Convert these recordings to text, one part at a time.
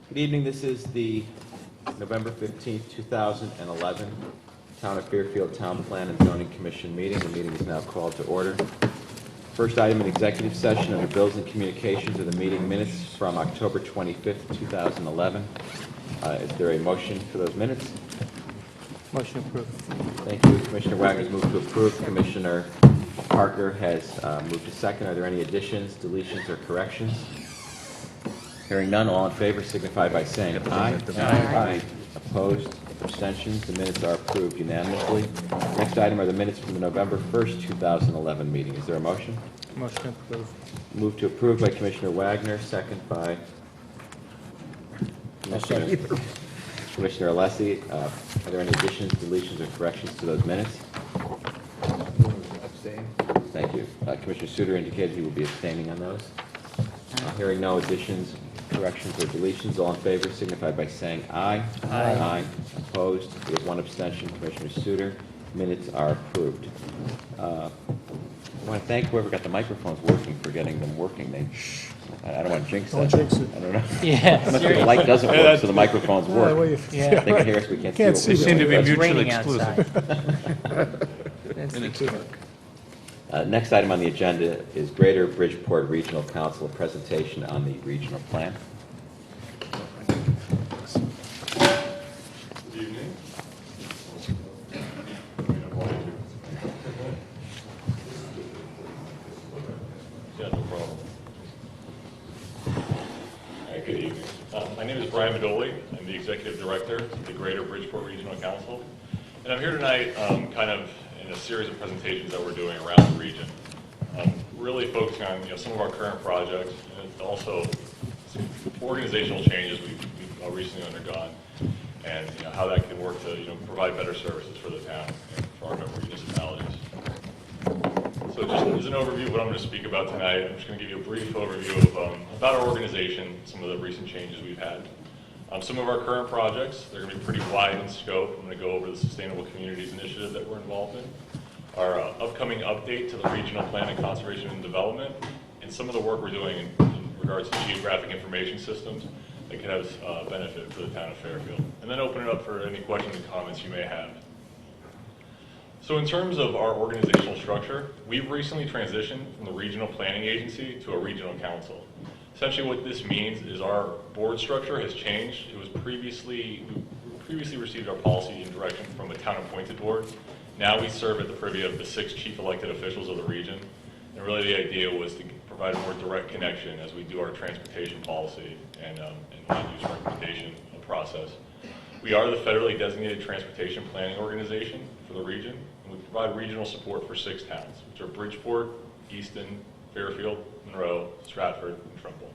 Good evening. This is the November 15th, 2011 Town of Fairfield Town Plan and Zoning Commission meeting. The meeting is now called to order. First item in executive session under Bills and Communications are the meeting minutes from October 25th, 2011. Is there a motion for those minutes? Motion approved. Thank you. Commissioner Wagner's moved to approve. Commissioner Parker has moved to second. Are there any additions, deletions, or corrections? Hearing none, all in favor signify by saying aye. Aye. Opposed? Abstentions? The minutes are approved unanimously. Next item are the minutes from the November 1st, 2011 meeting. Is there a motion? Motion approved. Moved to approve by Commissioner Wagner, second by Commissioner Alessi. Are there any additions, deletions, or corrections to those minutes? Abstain. Thank you. Commissioner Suter indicated he will be abstaining on those. Hearing no additions, corrections, or deletions, all in favor signify by saying aye. Aye. Opposed? We have one abstention, Commissioner Suter. Minutes are approved. I want to thank whoever got the microphones working for getting them working. I don't want to jinx that. Don't jinx it. I don't know. Yeah, Unless the light doesn't work, so the microphones Well, work. you- Yeah. They can hear us, we can't Can't see see what we're them. doing. It's mutually raining exclusive. outside. That's the key. Next item on the agenda is Greater Bridgeport Regional Council, a presentation on the regional plan. Good evening. Yeah, no problem. All right, good evening. My name is Brian Medoli. I'm the Executive Director of the Greater Bridgeport Regional Council. And I'm here tonight kind of in a series of presentations that we're doing around the region. Really focusing on some of our current projects and also some organizational changes we've recently undergone, and how that can work to provide better services for the town and for our member municipalities. So just as an overview of what I'm going to speak about tonight, I'm just going to give you a brief overview of about our organization, some of the recent changes we've had. Some of our current projects, they're going to be pretty wide in scope. I'm going to go over the Sustainable Communities Initiative that we're involved in, our upcoming update to the Regional Plan and Conservation and Development, and some of the work we're doing in regards to geographic information systems that could have benefit for the town of Fairfield. And then open it up for any questions and comments you may have. So in terms of our organizational structure, we've recently transitioned from the Regional Planning Agency to a Regional Council. Essentially what this means is our board structure has changed. It was we previously received our policy and direction from a town-appointed board. Now we serve at the privy of the 6 chief elected officials of the region. And really the idea was to provide a more direct connection as we do our transportation policy and land use recommendation process. We are the federally designated transportation planning organization for the region, and we provide regional support for 6 towns, which are Bridgeport, Easton, Fairfield, Monroe, Stratford, and Trumbull.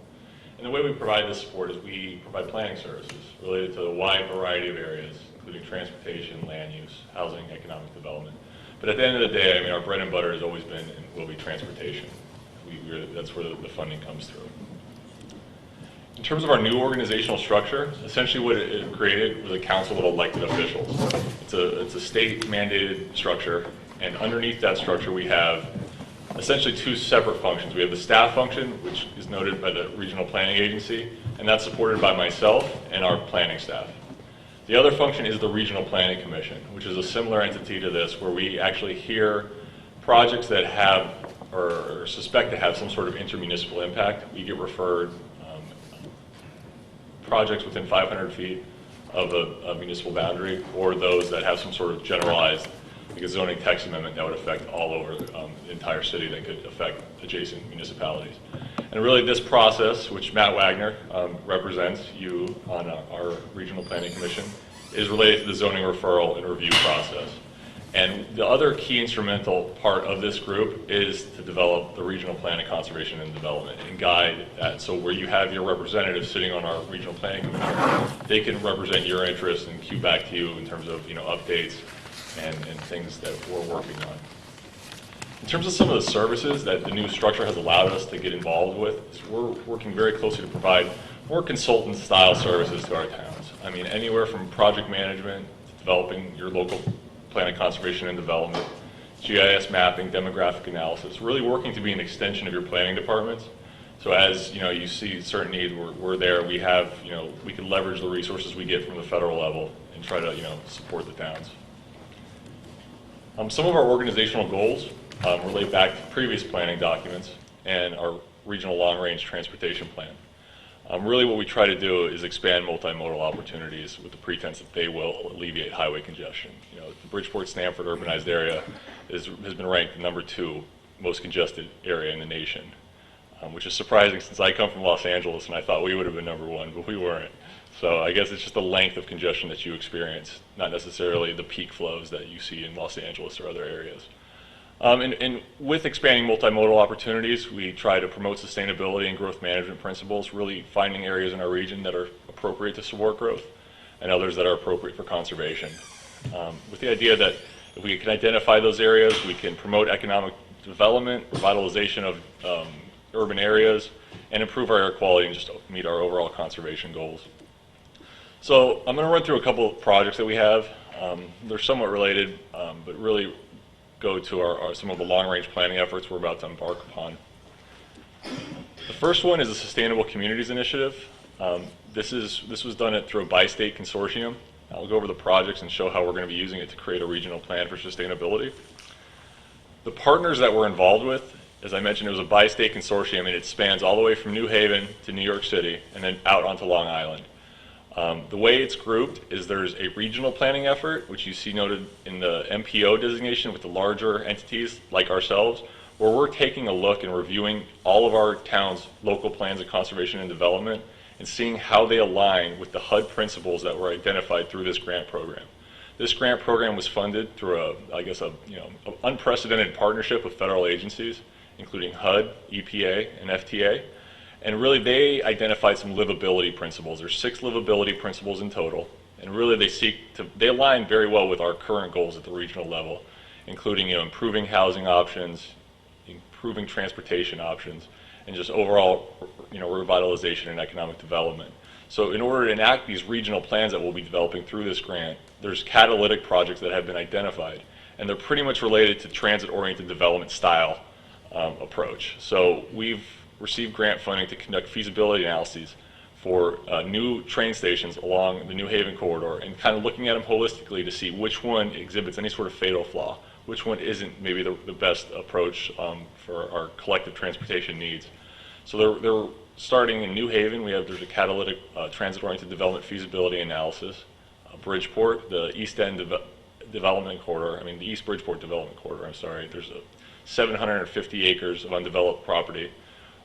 And the way we provide this support is we provide planning services related to a wide variety of areas, including transportation, land use, housing, economic development. But at the end of the day, our bread and butter has always been and will be transportation. That's where the funding comes through. In terms of our new organizational structure, essentially what it created was a council of elected officials. It's a state-mandated structure, and underneath that structure we have essentially 2 separate functions. We have the staff function, which is noted by the Regional Planning Agency, and that's supported by myself and our planning staff. The other function is the Regional Planning Commission, which is a similar entity to this, where we actually hear projects that have or suspect to have some sort of intermunicipal impact. We get referred projects within 500 feet of a municipal boundary, or those that have some sort of generalized, like a zoning text amendment that would affect all over the entire city that could affect adjacent municipalities. And really this process, which Matt Wagner represents you on our Regional Planning Commission, is related to the zoning referral and review process. And the other key instrumental part of this group is to develop the Regional Plan of Conservation and Development and guide that. So where you have your representatives sitting on our Regional Planning Commission, they can represent your interests and cue back to you in terms of updates and things that we're working on. In terms of some of the services that the new structure has allowed us to get involved with, we're working very closely to provide more consultant-style services to our towns. Anywhere from project management to developing your local plan of conservation and development, GIS mapping, demographic analysis, really working to be an extension of your planning departments So as, you see certain needs, we're there. We have, we can leverage the resources we get from the federal level and try to, support the towns. Some of our organizational goals relate back to previous planning documents and our regional long-range transportation plan. Really what we try to do is expand multimodal opportunities with the pretense that they will alleviate highway congestion. The Bridgeport-Stanford urbanized area has been ranked the #2 most congested area in the nation, which is surprising since I come from Los Angeles and I thought we would have been #1, but we weren't. So I guess it's just the length of congestion that you experience, not necessarily the peak flows that you see in Los Angeles or other areas. And with expanding multimodal opportunities, we try to promote sustainability and growth management principles, really finding areas in our region that are appropriate to support growth and others that are appropriate for conservation. With the idea that if we can identify those areas, we can promote economic development, revitalization of urban areas, and improve our air quality and just meet our overall conservation goals. So I'm going to run through a couple of projects that we have. They're somewhat related, but really go to some of the long-range planning efforts we're about to embark upon. The first one is a Sustainable Communities Initiative. This was done through a bi-state consortium. I'll go over the projects and show how we're going to be using it to create a regional plan for sustainability. The partners that we're involved with, as I mentioned, it was a bi-state consortium, and it spans all the way from New Haven to New York City and then out onto Long Island. The way it's grouped is there's a regional planning effort, which you see noted in the MPO designation with the larger entities like ourselves, where we're taking a look and reviewing all of our town's local plans of conservation and development and seeing how they align with the HUD principles that were identified through this grant program. This grant program was funded through an unprecedented partnership with federal agencies, including HUD, EPA, and FTA. And really, they identified some livability principles. There's 6 livability principles in total, and really they align very well with our current goals at the regional level, including improving housing options, improving transportation options, and just overall revitalization and economic development. So in order to enact these regional plans that we'll be developing through this grant, there's catalytic projects that have been identified, and they're pretty much related to transit-oriented development style approach. So we've received grant funding to conduct feasibility analyses for new train stations along the New Haven corridor and kind of looking at them holistically to see which one exhibits any sort of fatal flaw, which one isn't maybe the best approach for our collective transportation needs. So they're starting in New Haven. There's a catalytic transit-oriented development feasibility analysis. Bridgeport, the East End development corridor, the East Bridgeport development corridor, there's 750 acres of undeveloped property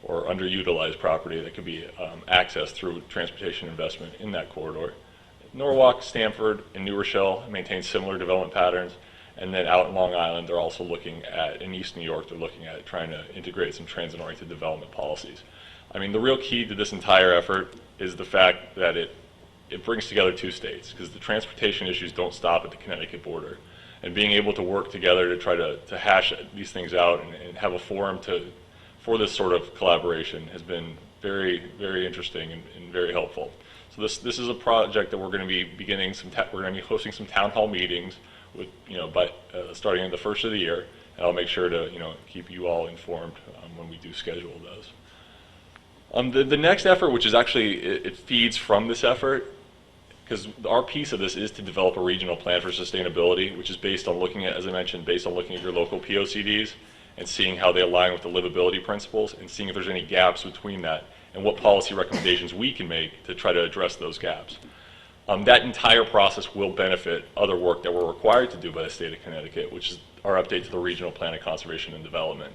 or underutilized property that could be accessed through transportation investment in that corridor. Norwalk, Stanford, and New Rochelle maintain similar development patterns, and then out in Long Island, they're also looking at, in East New York, they're looking at trying to integrate some transit-oriented development policies. The real key to this entire effort is the fact that it brings together 2 states, because the transportation issues don't stop at the Connecticut border. And being able to work together to try to hash these things out and have a forum for this sort of collaboration has been very, very interesting and very helpful. So this is a project that we're going to be beginning we're going to be hosting some town hall meetings with starting in the first of the year, and I'll make sure to keep you all informed when we do schedule those. The next effort, which is actually it feeds from this effort, because our piece of this is to develop a regional plan for sustainability, which is based on looking at, as I mentioned, based on looking at your local POCDs and seeing how they align with the livability principles and seeing if there's any gaps between that and what policy recommendations we can make to try to address those gaps. That entire process will benefit other work that we're required to do by the state of Connecticut, which is our update to the Regional Plan of Conservation and Development.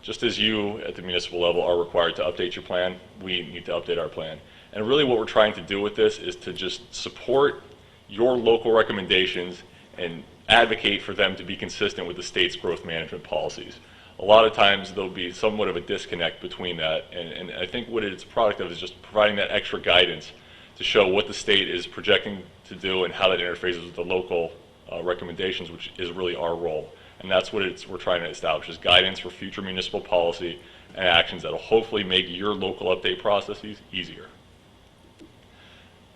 Just as you at the municipal level are required to update your plan, we need to update our plan. And really what we're trying to do with this is to just support your local recommendations and advocate for them to be consistent with the state's growth management policies. A lot of times there'll be somewhat of a disconnect between that, and I think what it's a product of is just providing that extra guidance to show what the state is projecting to do and how that interfaces with the local recommendations, which is really our role. And that's what we're trying to establish, is guidance for future municipal policy and actions that will hopefully make your local update processes easier.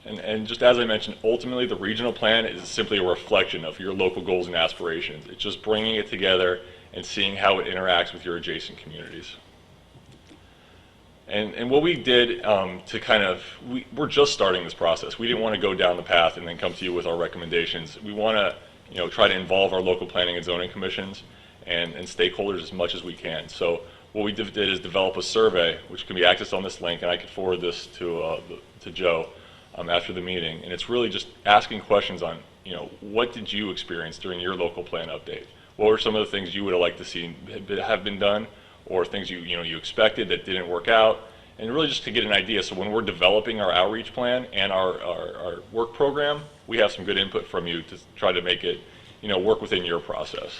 And just as I mentioned, ultimately the regional plan is simply a reflection of your local goals and aspirations. It's just bringing it together and seeing how it interacts with your adjacent communities. And what we did to kind of, we're just starting this process. We didn't want to go down the path and then come to you with our recommendations. We want to, try to involve our local planning and zoning commissions and stakeholders as much as we can. So what we did is develop a survey, which can be accessed on this link, and I could forward this to Joe after the meeting. And it's really just asking questions on, what did you experience during your local plan update? What were some of the things you would have liked to see have been done, or things you expected that didn't work out? And really just to get an idea, so when we're developing our outreach plan and our work program, we have some good input from you to try to make it, work within your process.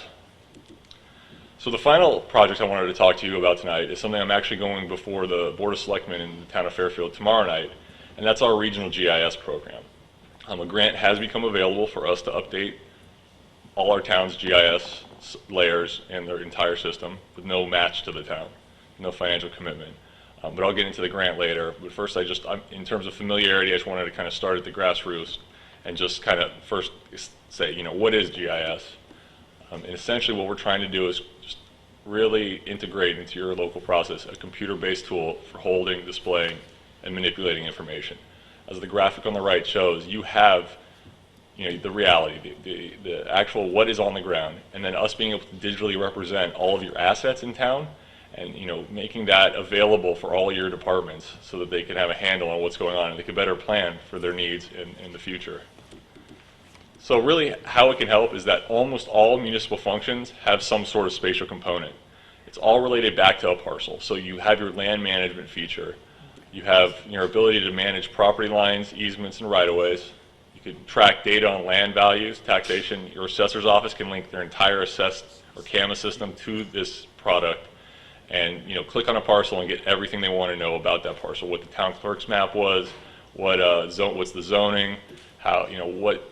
So the final project I wanted to talk to you about tonight is something I'm actually going before the Board of Selectmen in the town of Fairfield tomorrow night, and that's our regional GIS program. A grant has become available for us to update all our town's GIS layers and their entire system with no match to the town, no financial commitment. But I'll get into the grant later. But first, in terms of familiarity, I just wanted to kind of start at the grassroots and just kind of first say, what is GIS? And essentially what we're trying to do is just really integrate into your local process a computer-based tool for holding, displaying, and manipulating information. As the graphic on the right shows, you have the reality, the actual what is on the ground, and then us being able to digitally represent all of your assets in town, and making that available for all your departments so that they can have a handle on what's going on and they can better plan for their needs in the future. So really how it can help is that almost all municipal functions have some sort of spatial component. It's all related back to a parcel. So you have your land management feature. You have your ability to manage property lines, easements, and right-of-ways. You can track data on land values, taxation. Your assessor's office can link their entire assessed or CAMA system to this product and click on a parcel and get everything they want to know about that parcel, what the town clerk's map was, what's the zoning, how what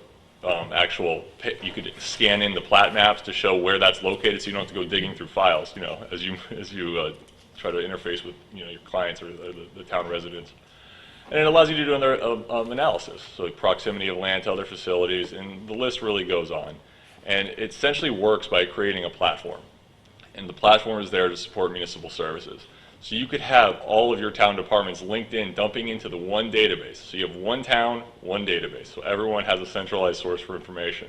you could scan in the plat maps to show where that's located, so you don't have to go digging through files, as you try to interface with your clients or the town residents. And it allows you to do another analysis, so like proximity of land to other facilities, and the list really goes on. And it essentially works by creating a platform. And the platform is there to support municipal services. So you could have all of your town departments linked in, dumping into the one database. So you have one town, one database. So everyone has a centralized source for information.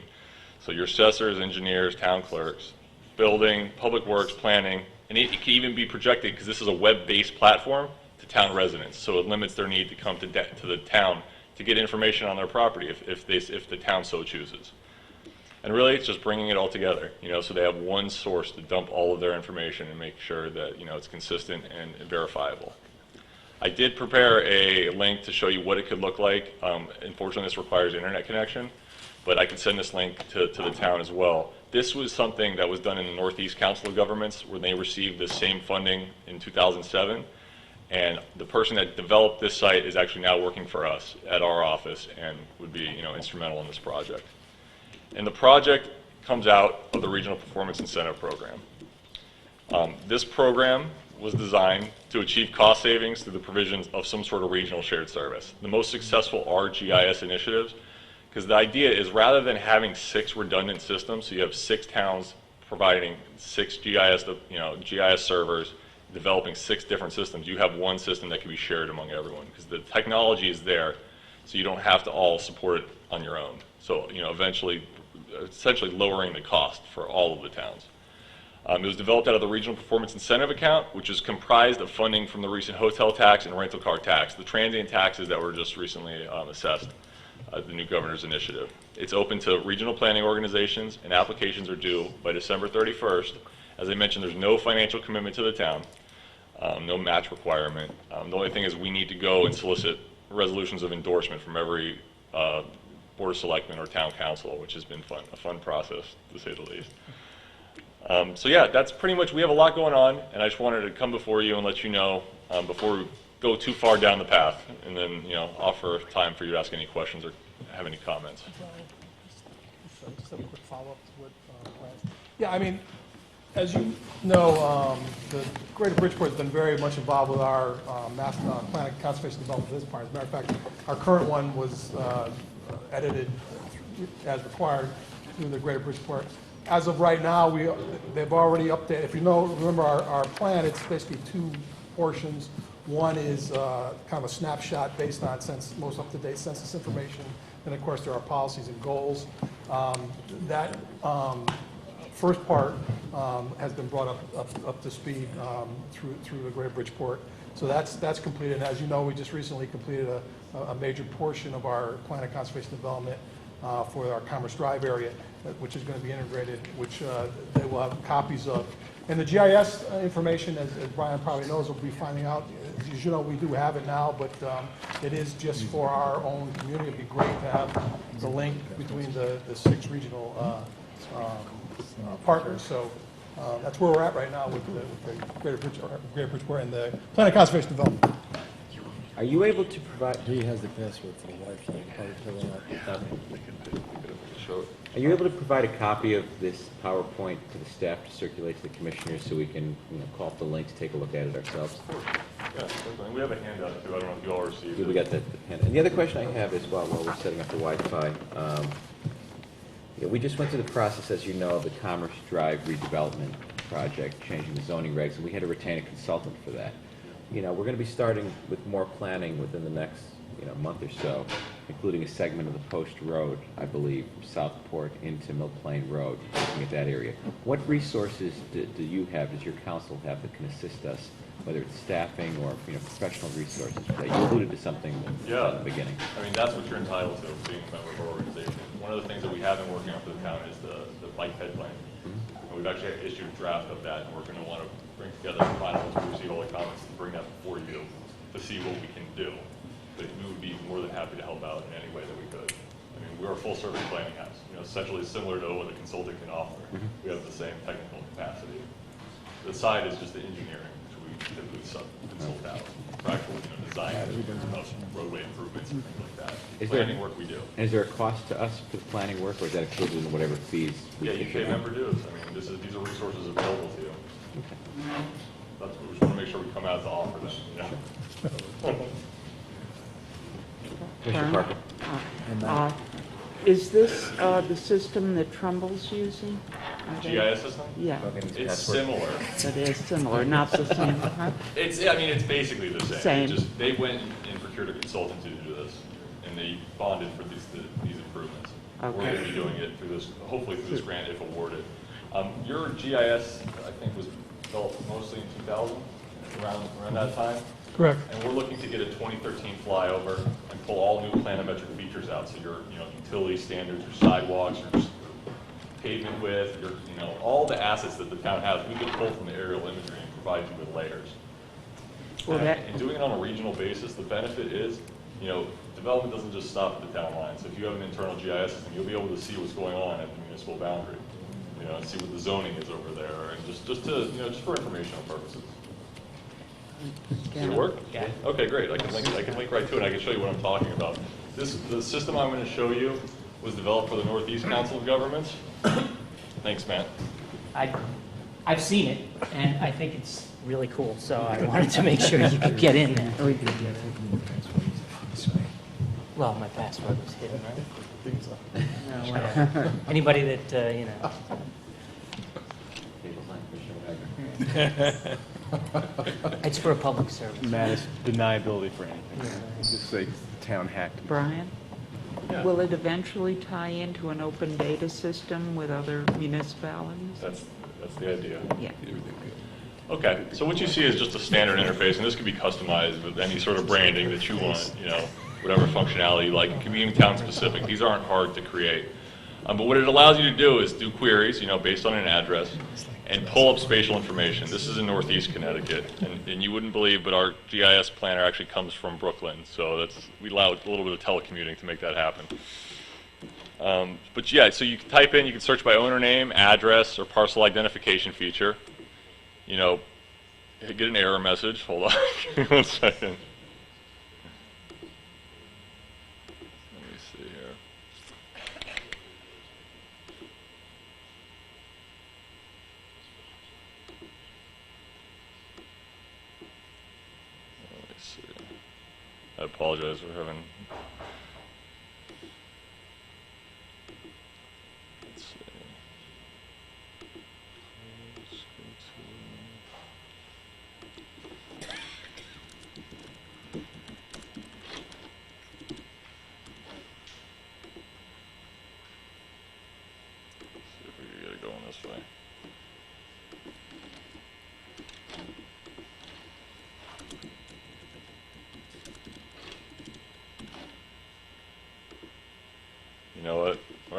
So your assessors, engineers, town clerks, building, public works, planning, and it can even be projected, because this is a web-based platform, to town residents. So it limits their need to come to the town to get information on their property if the town so chooses. And really, it's just bringing it all together, so they have one source to dump all of their information and make sure that, it's consistent and verifiable. I did prepare a link to show you what it could look like. Unfortunately, this requires internet connection, but I can send this link to the town as well. This was something that was done in the Northeast Council of Governments, where they received the same funding in 2007. And the person that developed this site is actually now working for us at our office and would be, instrumental in this project. And the project comes out of the Regional Performance Incentive Program. This program was designed to achieve cost savings through the provisions of some sort of regional shared service. The most successful are GIS initiatives, because the idea is, rather than having 6 redundant systems, so you have 6 towns providing 6 GIS, GIS servers, developing 6 different systems, you have one system that can be shared among everyone, because the technology is there, so you don't have to all support it on your own. So, essentially lowering the cost for all of the towns. It was developed out of the Regional Performance Incentive Account, which is comprised of funding from the recent hotel tax and rental car tax, the transient taxes that were just recently assessed, the new governor's initiative. It's open to regional planning organizations, and applications are due by December 31st. As I mentioned, there's no financial commitment to the town, no match requirement. The only thing is we need to go and solicit resolutions of endorsement from every Board of Selectmen or Town Council, which has been a fun process, to say the least. So yeah, that's pretty much, we have a lot going on, and I just wanted to come before you and let you know before we go too far down the path, and then offer time for you to ask any questions or have any comments. Just a quick follow-up to what Brian. Yeah, I mean, as you know, the Greater Bridgeport has been very much involved with our master plan of conservation development for this part. As a matter of fact, our current one was edited as required through the Greater Bridgeport. As of right now, they've already updated. If you remember our plan, it's basically 2 portions. One is kind of a snapshot based on most up-to-date census information. And of course, there are policies and goals. That first part has been brought up to speed through the Greater Bridgeport. So that's completed. And as you know, we just recently completed a major portion of our plan of conservation development for our Commerce Drive area, which is going to be integrated, which they will have copies of. And the GIS information, as Brian probably knows, will be finding out. As you know, we do have it now, but it is just for our own community. It'd be great to have the link between the 6 regional partners. So that's where we're at right now with the Greater Bridgeport and the Plan of Conservation Development. Are you able to provide, He has the password for the Wi-Fi. How to fill it out. are you able to provide a copy of this PowerPoint to the staff to circulate to the commissioners so we can, call up the links, take a look at it ourselves? Yeah, certainly. We have a handout too. I don't know if you all received Yeah, it. we got the pen. And the other question I have is while we're setting up the Wi-Fi, we just went through the process, as you know, of the Commerce Drive redevelopment project, changing the zoning regs, and we had to retain a consultant for that. We're going to be starting with more planning within the next, month or so, including a segment of the Post Road, I believe, from Southport into Mill Plain Road, looking at that area. What resources do you have, does your council have that can assist us, whether it's staffing or, professional resources for that? You alluded to something Yeah. at the beginning. I mean, that's what you're entitled to, being a member of our organization. One of the things that we have been working on for the town is the bike ped plan. And we've actually issued a draft of that, and we're going to want to bring together the final, once we receive all the comments, and bring that before you to see what we can do. But we would be more than happy to help out in any way that we could. I mean, we're a full-service planning house, essentially similar to what a consultant can offer. We have the same technical capacity. The side is just the engineering, which we typically consult out, practical design of roadway improvements and things like that. Planning work we do. And is there a cost to us for the planning work, or is that included in whatever fees? Yeah, you pay member dues. I mean, these are resources available to you. That's what we just want to make sure we come out to offer them. Commissioner Parker? Is this the system that Trumbull's using? Are they- GIS system? Yeah, It's similar. it is similar, not the same, huh? It's basically the same. Same. Just, they went and procured a consultant to do this, and they bonded for these improvements. We're Okay. going to be doing it through this, hopefully through this grant if awarded. Your GIS, I think, was developed mostly in 2000, around that time. Correct. And we're looking to get a 2013 flyover and pull all new planimetric features out. So your, utility standards, your sidewalks, your pavement width, your, all the assets that the town has, we can pull from the aerial imagery and provide you with layers. Well, that- And doing it on a regional basis, the benefit is, development doesn't just stop at the town line. So if you have an internal GIS system, you'll be able to see what's going on at the municipal boundary. See what the zoning is over there, and just for informational purposes. Does it work? Yeah. Okay, great. I can link right to it. I can show you what I'm talking about. The system I'm going to show you was developed for the Northeast Council of Governments. Thanks, Matt. I've seen it, and I think it's really cool, so I wanted to make sure you could get in there. Well, my password was hidden, right? No, whatever. Anybody that, it's for a public service. Matt, deniability for anything. Just say town hacked. Brian? Yeah. Will it eventually tie into an open data system with other municipalities? That's the idea. Yeah. Okay, so what you see is just a standard interface, and this can be customized with any sort of branding that you want, whatever functionality you like. It can be even town specific. These aren't hard to create. But what it allows you to do is do queries, based on an address, and pull up spatial information. This is in Northeast Connecticut, and you wouldn't believe, but our GIS planner actually comes from Brooklyn, so we allow a little bit of telecommuting to make that happen. But yeah, so you can type in, you can search by owner name, address, or parcel identification feature. Get an error message. Hold on, give me 1 second. Let me see here. Let me see. I apologize for having. Let's see. Let's go to.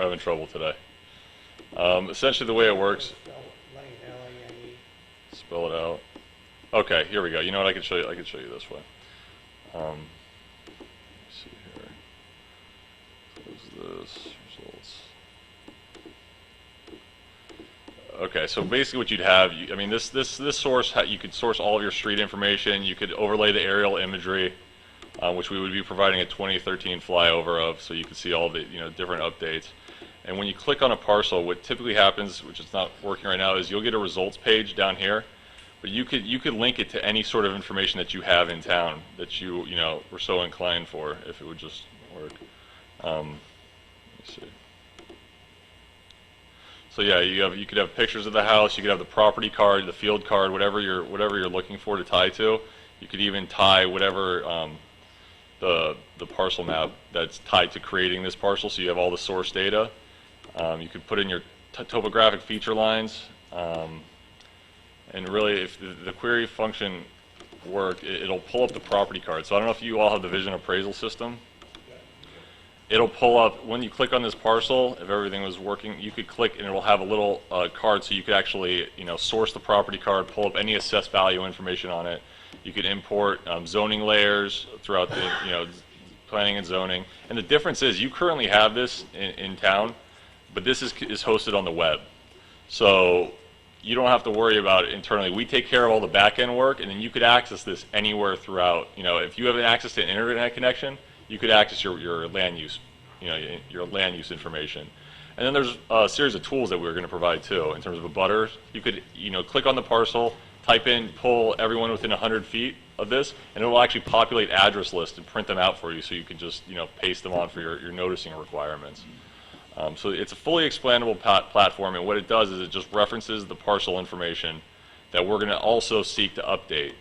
having trouble today. Essentially, the way it works. Spell it out. Okay, here we go. You know what? I can show you. I can show you this way. Let's see here. Close this. Results. Okay, so basically, what you'd have. I mean, this source. You could source all of your street information. You could overlay the aerial imagery, which we would be providing a 2013 flyover of, so you can see all the different updates. And when you click on a parcel, what typically happens, which is not working right now, is you'll get a results page down here. But you could link it to any sort of information that you have in town that you were so inclined for, if it would just work. Let me see. So yeah, you could have pictures of the house, you could have the property card, the field card, whatever you're looking for to tie to. You could even tie whatever the parcel map that's tied to creating this parcel, so you have all the source data. You could put in your topographic feature lines. And really, if the query function work, it'll pull up the property card. So I don't know if you all have the vision appraisal system. It'll pull up, when you click on this parcel, if everything was working, you could click and it will have a little card, so you could actually source the property card, pull up any assessed value information on it. You could import zoning layers throughout the planning and zoning. And the difference is you currently have this in town, but this is hosted on the web. So you don't have to worry about it internally. We take care of all the back-end work, and then you could access this anywhere throughout. If you have access to an internet connection, you could access your land use, your land use information. And then there's a series of tools that we're going to provide too, in terms of abutters. You could, click on the parcel, type in, pull everyone within 100 feet of this, and it will actually populate address lists and print them out for you, so you can just, paste them on for your noticing requirements. So it's a fully expandable platform, and what it does is it just references the parcel information that we're going to also seek to update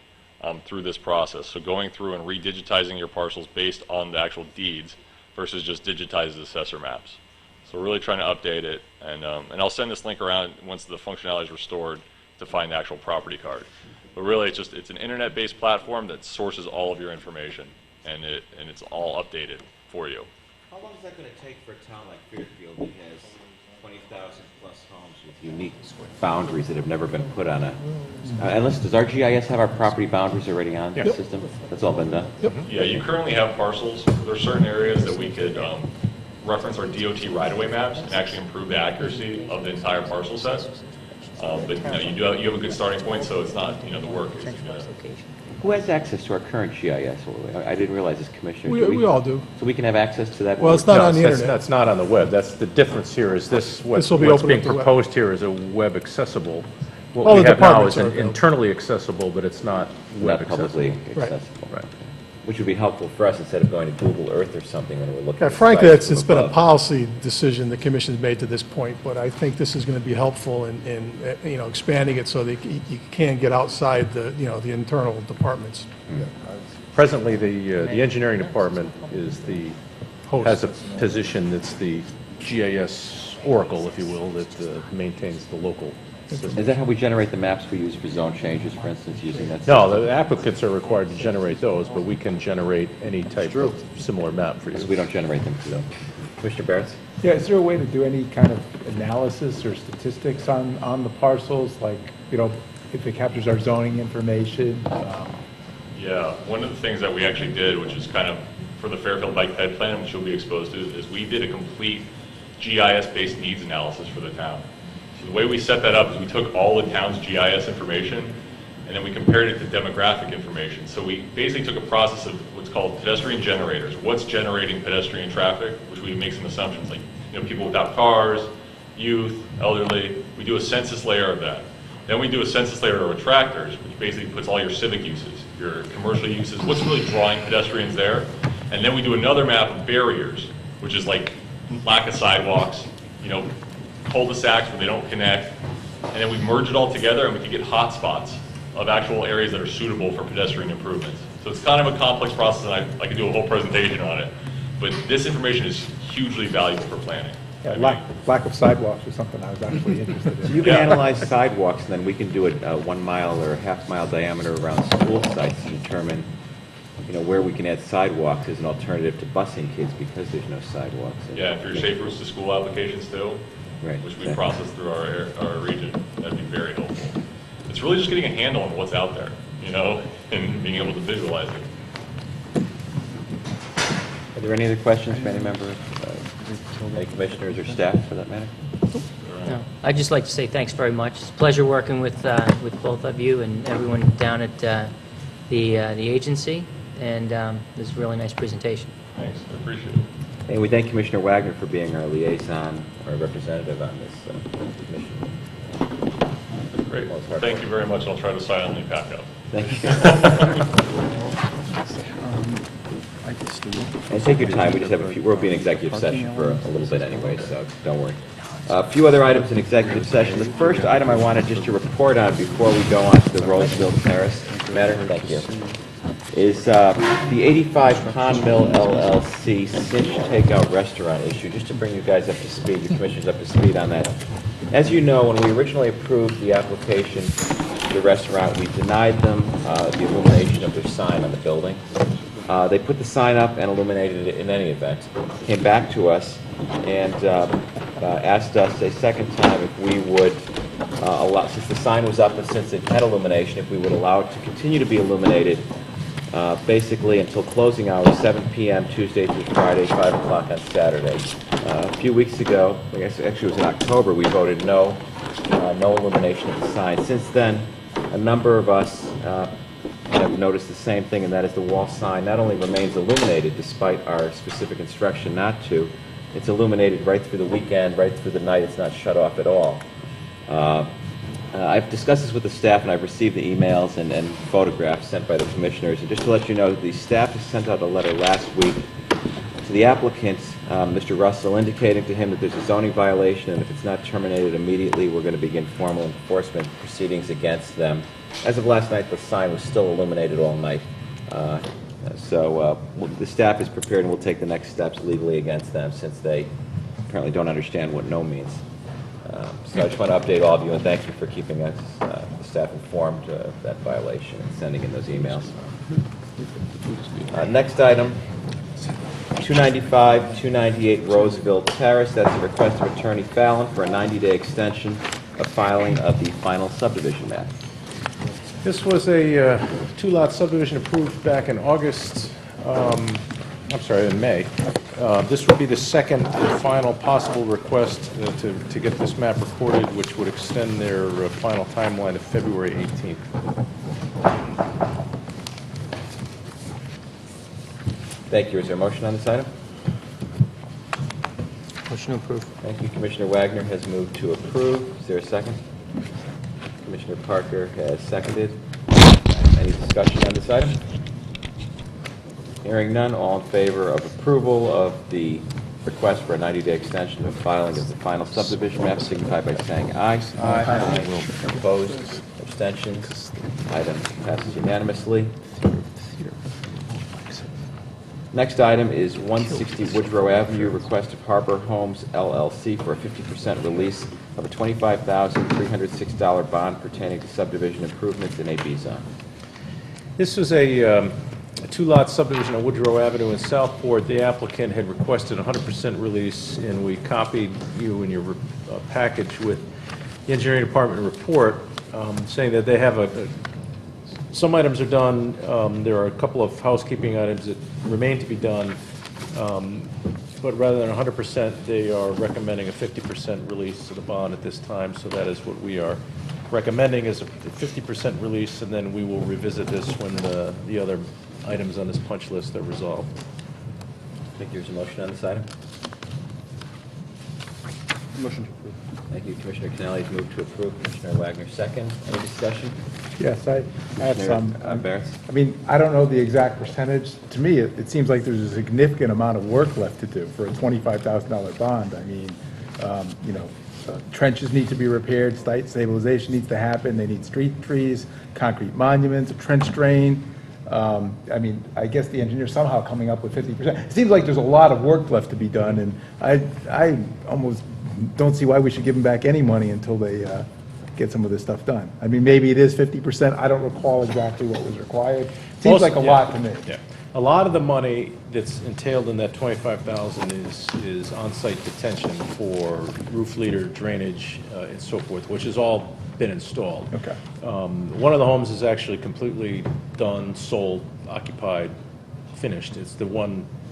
through this process. So going through and redigitizing your parcels based on the actual deeds versus just digitized assessor maps. So we're really trying to update it, and I'll send this link around once the functionality is restored to find the actual property card. But really, it's an internet-based platform that sources all of your information, and it's all updated for you. How long is that going to take for a town like Fairfield that has 20,000 plus homes with unique boundaries that have never been put on unless, does our GIS have our property boundaries already on the system? That's all been done? Yep. Yeah, you currently have parcels. There are certain areas that we could reference our DOT right-of-way maps and actually improve the accuracy of the entire parcel set. But you have a good starting point, so it's not the work is Who has access to our current GIS? I didn't realize as commissioners. We all do. So we can have access to that? Well, it's not on the internet. That's not on the web. That's the difference here is This will be what's open being up to web. proposed here is a web accessible. All What we the have now is departments are available. internally accessible, but it's not web Not publicly accessible. Right. accessible. Right. Which would be helpful for us instead of going to Google Earth or something when we're looking. Yeah, at frankly, sites it's from been a above. policy decision the commission's made to this point, but I think this is going to be helpful in expanding it so that you can get outside the internal departments. Presently, the engineering department has a position that's the GIS oracle, if you will, that maintains the local system. Is that how we generate the maps we use for zone changes, for instance, using that? No, system? the applicants are required to generate those, but we can generate any type of similar map for you. Because we don't generate them for them. Commissioner Barretts? Yeah, is there a way to do any kind of analysis or statistics on the parcels, like, if it captures our zoning information? Yeah, one of the things that we actually did, which is kind of for the Fairfield Bike Ped Plan, which you'll be exposed to, is we did a complete GIS-based needs analysis for the town. So the way we set that up is we took all the town's GIS information, and then we compared it to demographic information. So we basically took a process of what's called pedestrian generators. What's generating pedestrian traffic, which we make some assumptions, like people without cars, youth, elderly. We do a census layer of that. Then we do a census layer of attractors, which basically puts all your civic uses, your commercial uses, what's really drawing pedestrians there. And then we do another map of barriers, which is like lack of sidewalks, cul-de-sacs where they don't connect. And then we merge it all together and we can get hot spots of actual areas that are suitable for pedestrian improvements. So it's kind of a complex process, and I could do a whole presentation on it. But this information is hugely valuable for planning. Yeah, lack of sidewalks was something I was actually interested So in. you can analyze sidewalks, and then we can do a 1 mile or a half mile diameter around school sites to determine where we can add sidewalks as an alternative to busing kids because there's no sidewalks. Yeah, if your safe routes to school applications too, Right, which we exactly. process through our region, that'd be very helpful. It's really just getting a handle on what's out there, and being able to visualize it. Are there any other questions from any member, any commissioners or staff for that matter? No, I'd just like to say thanks very much. It's a pleasure working with both of you and everyone down at the agency, and this is a really nice presentation. Thanks, I appreciate it. And we thank Commissioner Wagner for being our liaison or representative on this commission. Great. Thank you very much. I'll try to silently pack up. Thank you. And take your time, we just have a few, we'll be in executive session for a little bit anyway, so don't worry. A few other items in executive session. The first item I wanted just to report on before we go on to the Roseville Terrace matter, thank you, is the 85 Pond Mill LLC Cinch Takeout Restaurant issue, just to bring you guys up to speed, your commissioners up to speed on that. As you know, when we originally approved the application for the restaurant, we denied them the illumination of their sign on the building. They put the sign up and illuminated it in any event. Came back to us and asked us a second time if we would allow, since the sign was up and since it had illumination, if we would allow it to continue to be illuminated basically until closing hours, 7 p.m. Tuesday through Friday, 5 o'clock on Saturday. A few weeks ago, I guess actually it was in October, we voted no, no illumination of the sign. Since then, a number of us have noticed the same thing, and that is the wall sign not only remains illuminated despite our specific instruction not to, it's illuminated right through the weekend, right through the night. It's not shut off at all. I've discussed this with the staff, and I've received the emails and photographs sent by the commissioners. And just to let you know, the staff has sent out a letter last week to the applicant, Mr. Russell, indicating to him that there's a zoning violation, and if it's not terminated immediately, we're going to begin formal enforcement proceedings against them. As of last night, the sign was still illuminated all night. So the staff is prepared and will take the next steps legally against them, since they apparently don't understand what no means. So I just want to update all of you and thank you for keeping us, the staff, informed of that violation and sending in those emails. Next item, 295, 298 Roseville Terrace. That's a request of Attorney Fallon for a 90-day extension of filing of the final subdivision map. This was a two-lot subdivision approved back in August, in May. This would be the second and final possible request to get this map recorded, which would extend their final timeline to February 18th. Thank you. Is there a motion on this item? Motion approved. Thank you. Commissioner Wagner has moved to approve. Is there a second? Commissioner Parker has seconded. Any discussion on this item? Hearing none, all in favor of approval of the request for a 90-day extension of filing of the final subdivision map, signify by saying aye. Aye. Opposed? Abstentions? Item passes unanimously. Next item is 160 Woodrow Avenue, request of Harbor Homes LLC for a 50% release of a $25,306 bond pertaining to subdivision improvements in a B zone. This was a two-lot subdivision on Woodrow Avenue in Southport. The applicant had requested 100% release, and we copied you in your package with the engineering department report saying that they have some items are done. There are a couple of housekeeping items that remain to be done, but rather than 100%, they are recommending a 50% release of the bond at this time, so that is what we are recommending, is a 50% release, and then we will revisit this when the other items on this punch list are resolved. I think there's a motion on this item. Motion to approve. Thank you. Commissioner Canale has moved to approve. Commissioner Wagner second. Any discussion? Yes, I have some. Barris? I mean, I don't know the exact percentage. To me, it seems like there's a significant amount of work left to do for a $25,000 bond. I mean, trenches need to be repaired, site stabilization needs to happen, they need street trees, concrete monuments, a trench drain. I mean, I guess the engineer's somehow coming up with 50%. It seems like there's a lot of work left to be done, and I almost don't see why we should give them back any money until they get some of this stuff done. I mean, maybe it is 50%. I don't recall exactly what was required. Seems like a lot to me. Yeah. A lot of the money that's entailed in that 25,000 is on-site detention for roof leader, drainage, and so forth, which has all been installed. Okay. One of the homes is actually completely done, sold, occupied, finished. It's the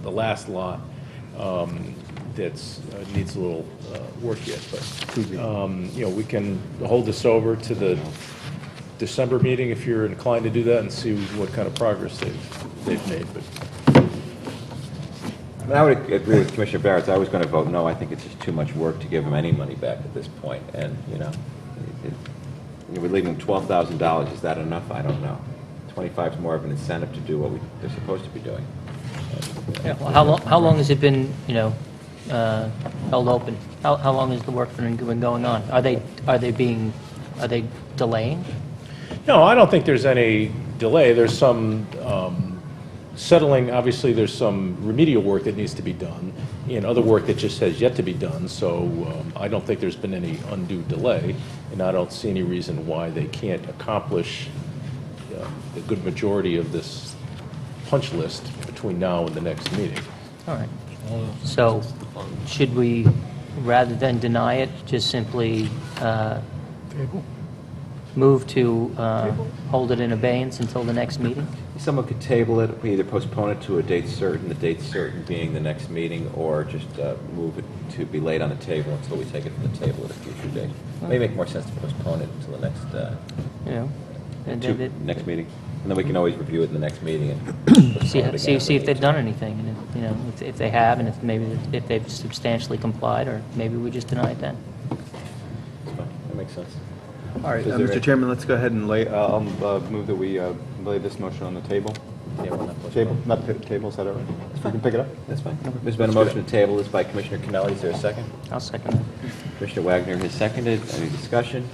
last lot that's needs a little work yet, but, we can hold this over to the December meeting if you're inclined to do that and see what kind of progress they've made, but. I mean, I would agree with Commissioner Barrett. I was going to vote no. I think it's just too much work to give them any money back at this point. And, we're leaving them $12,000. Is that enough? I don't know. 25 is more of an incentive to do what they're supposed to be doing. Yeah, well, how long has it been, held open? How long has the work been going on? Are they delaying? No, I don't think there's any delay. There's some settling, obviously, there's some remedial work that needs to be done, and other work that just has yet to be done, so I don't think there's been any undue delay, and I don't see any reason why they can't accomplish a good majority of this punch list between now and the next meeting. All right. So should we, rather than deny it, just simply move to hold it in abeyance until the next meeting? Someone could table it, we either postpone it to a date certain, the date certain being the next meeting, or just move it to be laid on the table until we take it from the table at a future date. It may make more sense to postpone it until the next, next meeting. And then we can always review it in the next meeting and See postpone it again if we they've need done to. anything, and if they have, and if they've substantially complied, or maybe we just deny it then. That's fine. That makes sense. All right, Is there Mr. a- Chairman, let's go ahead and I'll move that we lay this motion on the table. Yeah, we're not Table, postponing. not table, is that all right? We can pick it up? That's fine. There's been a motion to table this by Commissioner Kennelly. Is there a second? I'll second that. Commissioner Wagner has seconded. Any discussion?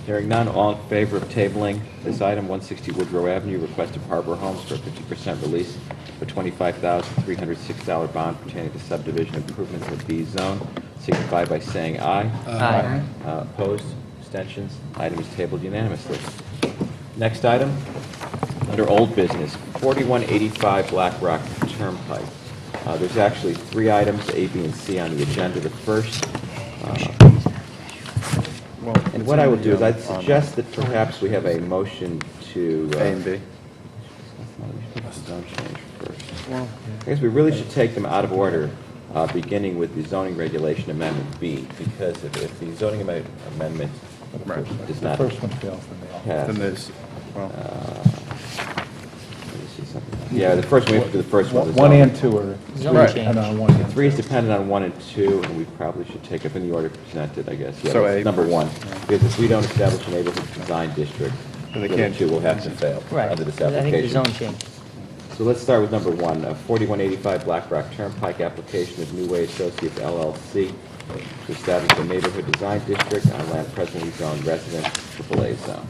Hearing none, all in favor of tabling this item, 160 Woodrow Avenue, request of Harbor Homes for a 50% release of a $25,306 bond pertaining to subdivision improvements in the B zone, signify by saying aye. Aye. Opposed? Abstentions? Item is tabled unanimously. Next item, under old business, 4185 Blackrock Turnpike. There's actually 3 items, A, B, and C, on the agenda. The first, and what I will do is I'd suggest that perhaps we have a motion to... A and B. Zone change first. I guess we really should take them out of order, beginning with the zoning regulation amendment B, because if the zoning amendment does not First one fails, then they all. pass... Then there's, well, Let me see something. Yeah, the first one, we have to do the first one. the One zoning. and two are. Zone Right. change. And on one and 3 is dependent on 1 and 2, and we probably should take up in the order presented, I guess. Yeah, So that's A number first. 1. Because if we don't establish a neighborhood design district, Then they the can't- 2 will have to fail Right. under this I think the application. zone change. So let's start with number 1, 4185 Blackrock Turnpike, application of New Way Associates LLC to establish a neighborhood design district on land presently zoned residence AAA zone.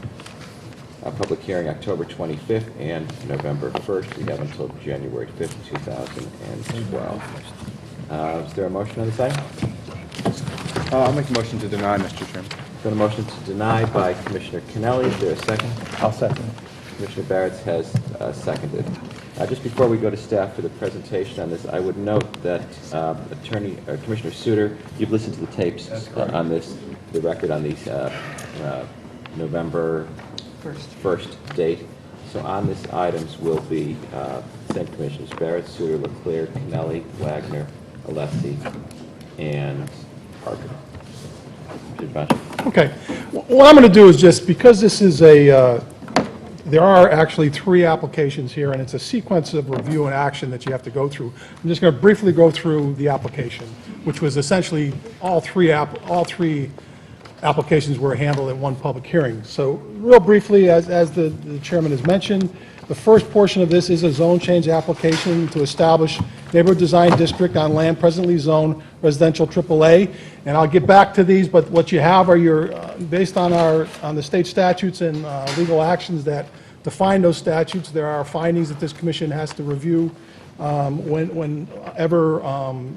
Public hearing October 25th and November 1st. We have until January 5th, 2012. Is there a motion on this item? I'll make a motion to deny, Mr. Chairman. Got a motion to deny by Commissioner Kennelly. Is there a second? I'll second it. Commissioner Barrett has seconded. Just before we go to staff for the presentation on this, I would note that Commissioner Suter, you've listened to the tapes on this, the record on these November 1st date. So on this items will be same commissioners, Barrett, Suter, Leclerc, Kennelly, Wagner, Alessi, and Parker. Okay. What I'm going to do is just, because this is there are actually 3 applications here, and it's a sequence of review and action that you have to go through. I'm just going to briefly go through the application, which was essentially all three applications were handled at one public hearing. So real briefly, as the chairman has mentioned, the first portion of this is a zone change application to establish neighborhood design district on land presently zoned residential AAA. And I'll get back to these, but what you have are your, based on the state statutes and legal actions that define those statutes, there are findings that this commission has to review whenever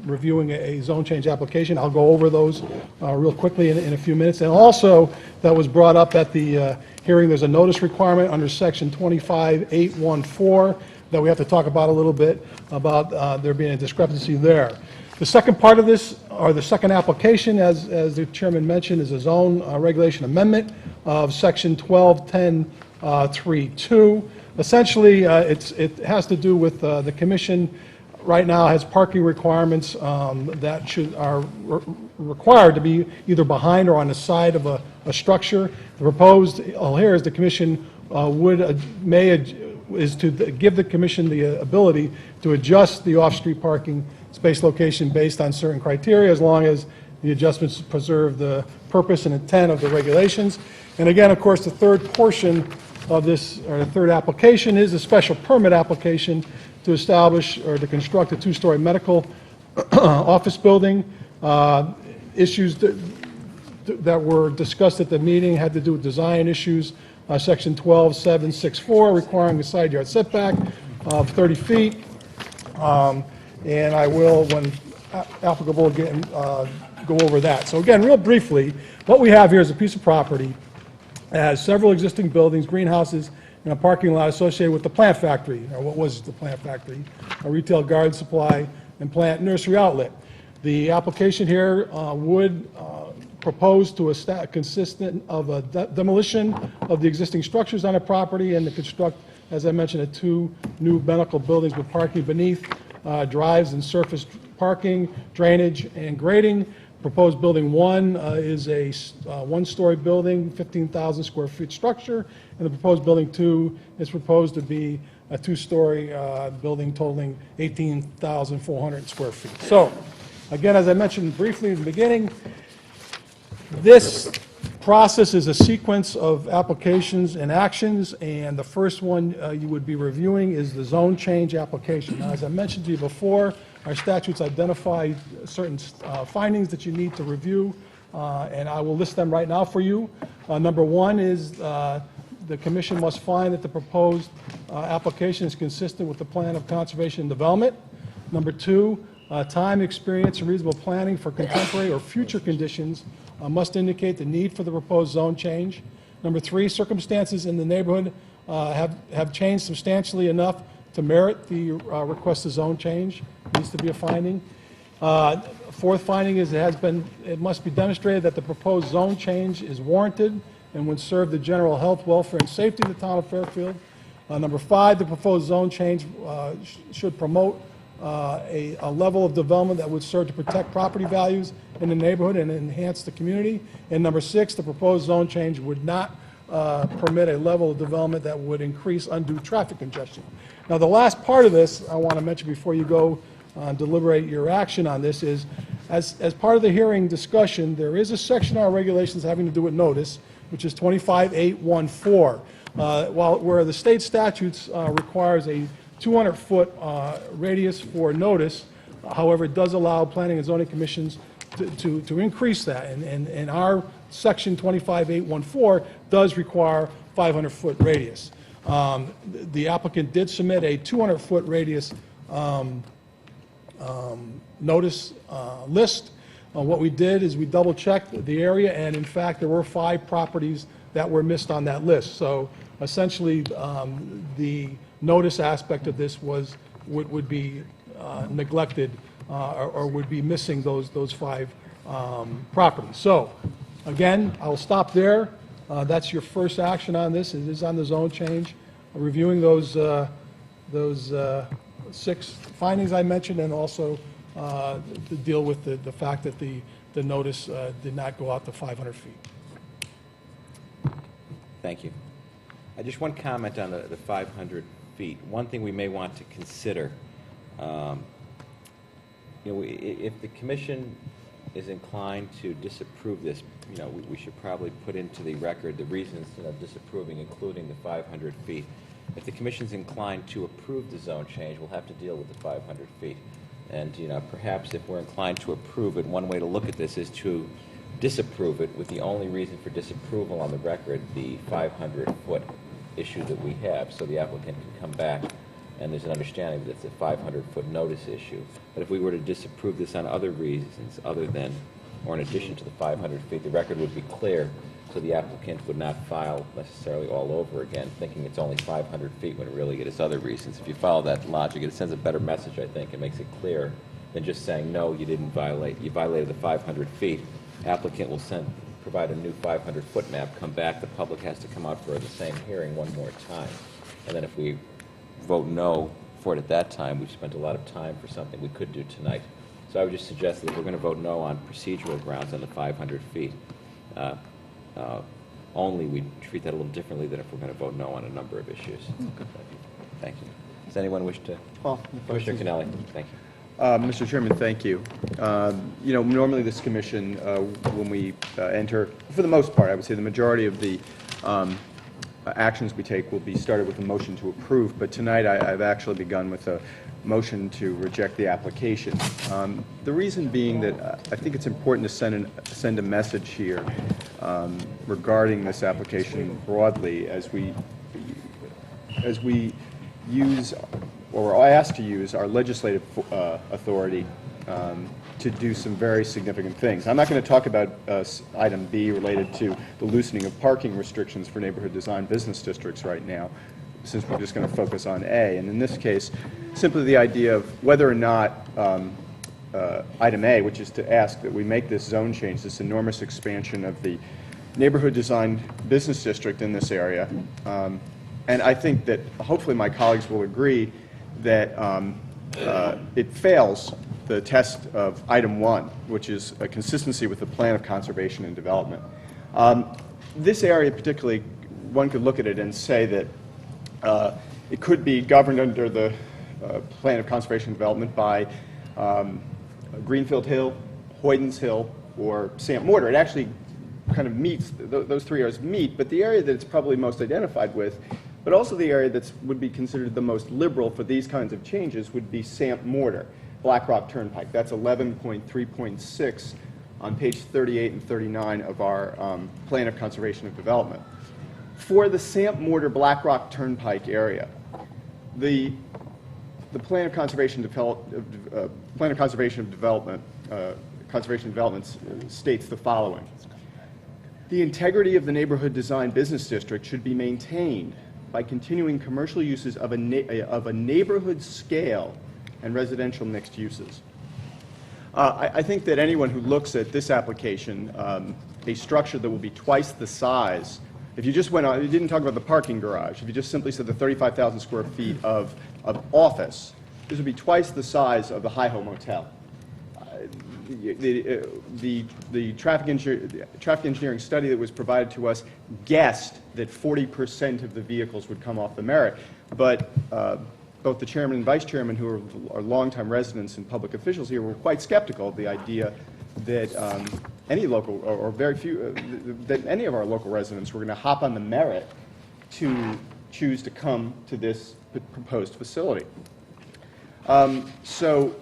reviewing a zone change application. I'll go over those real quickly in a few minutes. And also, that was brought up at the hearing, there's a notice requirement under section 25814 that we have to talk about a little bit, about there being a discrepancy there. The second part of this, or the second application, as the chairman mentioned, is a zone regulation amendment of section 1210.32. Essentially, it has to do with the commission right now has parking requirements that are required to be either behind or on the side of a structure. The proposed here is the commission is to give the commission the ability to adjust the off-street parking space location based on certain criteria, as long as the adjustments preserve the purpose and intent of the regulations. And again, of course, the third portion of this, or the third application, is a special permit application to establish or to construct a two-story medical office building. Issues that were discussed at the meeting had to do with design issues, section 12764, requiring a side yard setback of 30 feet. And I will, when applicable, again, go over that. So again, real briefly, what we have here is a piece of property that has several existing buildings, greenhouses, and a parking lot associated with the plant factory, or what was the plant factory, a retail garden supply and plant nursery outlet. The application here would propose to consistent of a demolition of the existing structures on the property and to construct, as I mentioned, two new medical buildings with parking beneath, drives and surface parking, drainage, and grading. Proposed building one is a one-story building, 15,000 square feet structure, and the proposed building two is proposed to be a two-story building totaling 18,400 square feet. So, again, as I mentioned briefly in the beginning, this process is a sequence of applications and actions, and the first one you would be reviewing is the zone change application. Now, as I mentioned to you before, our statutes identify certain findings that you need to review, and I will list them right now for you. Number one is the commission must find that the proposed application is consistent with the plan of conservation and development. Number two, time, experience, and reasonable planning for contemporary or future conditions must indicate the need for the proposed zone change. Number three, circumstances in the neighborhood have changed substantially enough to merit the requested zone change. Needs to be a finding. Fourth finding is it must be demonstrated that the proposed zone change is warranted and would serve the general health, welfare, and safety of the town of Fairfield. Number five, the proposed zone change should promote a level of development that would serve to protect property values in the neighborhood and enhance the community. And number six, the proposed zone change would not permit a level of development that would increase undue traffic congestion. Now, the last part of this I want to mention before you go deliberate your action on this is, as part of the hearing discussion, there is a section of our regulations having to do with notice, which is 25814. Where the state statutes requires a 200-foot radius for notice, however, it does allow planning and zoning commissions to increase that, and our section 25814 does require 500-foot radius. The applicant did submit a 200-foot radius notice list. What we did is we double-checked the area, and in fact, there were 5 properties that were missed on that list. So essentially, the notice aspect of this would be neglected or would be missing those 5 properties. So again, I'll stop there. That's your first action on this. It is on the zone change, reviewing those 6 findings I mentioned, and also to deal with the fact that the notice did not go out to 500 feet. Thank you. Just one comment on the 500 feet. One thing we may want to consider, if the commission is inclined to disapprove this, we should probably put into the record the reasons disapproving, including the 500 feet. If the commission's inclined to approve the zone change, we'll have to deal with the 500 feet. And perhaps if we're inclined to approve it, one way to look at this is to disapprove it with the only reason for disapproval on the record, the 500-foot issue that we have, so the applicant can come back and there's an understanding that it's a 500-foot notice issue. But if we were to disapprove this on other reasons other than, or in addition to the 500 feet, the record would be clear, so the applicant would not file necessarily all over again, thinking it's only 500 feet when really it is other reasons. If you follow that logic, it sends a better message, I think. It makes it clear than just saying, no, you didn't violate. You violated the 500 feet. Applicant will provide a new 500-foot map, come back, the public has to come out for the same hearing one more time. And then if we vote no for it at that time, we've spent a lot of time for something we could do tonight. So I would just suggest that if we're going to vote no on procedural grounds on the 500 feet, only we treat that a little differently than if we're going to vote no on a number of issues. Thank you. Does anyone wish to? Commissioner Kennelly, thank you. Mr. Chairman, thank you. You know, normally this commission, when we enter, for the most part, I would say the majority of the actions we take will be started with a motion to approve, but tonight I've actually begun with a motion to reject the application. The reason being that I think it's important to send a message here regarding this application broadly as we use, or I ask to use, our legislative authority to do some very significant things. I'm not going to talk about item B related to the loosening of parking restrictions for neighborhood design business districts right now, since we're just going to focus on A. And in this case, simply the idea of whether or not item A, which is to ask that we make this zone change, this enormous expansion of the neighborhood design business district in this area. And I think that hopefully my colleagues will agree that it fails the test of item 1, which is a consistency with the plan of conservation and development. This area particularly, one could look at it and say that it could be governed under the plan of conservation and development by Greenfield Hill, Hoyden's Hill, or St. Mortar. It actually kind of meets, those three areas meet, but the area that it's probably most identified with, but also the area that would be considered the most liberal for these kinds of changes would be St. Mortar, Blackrock Turnpike. That's 11.3.6 on page 38 and 39 of our plan of conservation and development. For the St. Mortar Blackrock Turnpike area, the plan of conservation development states the following: the integrity of the neighborhood design business district should be maintained by continuing commercial uses of a neighborhood scale and residential mixed uses. I think that anyone who looks at this application, a structure that will be twice the size, if you just went on, you didn't talk about the parking garage, if you just simply said the 35,000 square feet of office, this would be twice the size of the Hi-Ho Motel. The traffic engineering study that was provided to us guessed that 40% of the vehicles would come off the merit, but both the chairman and vice chairman, who are longtime residents and public officials here, were quite skeptical of the idea that any local, or very few, that any of our local residents were going to hop on the merit to choose to come to this proposed facility. So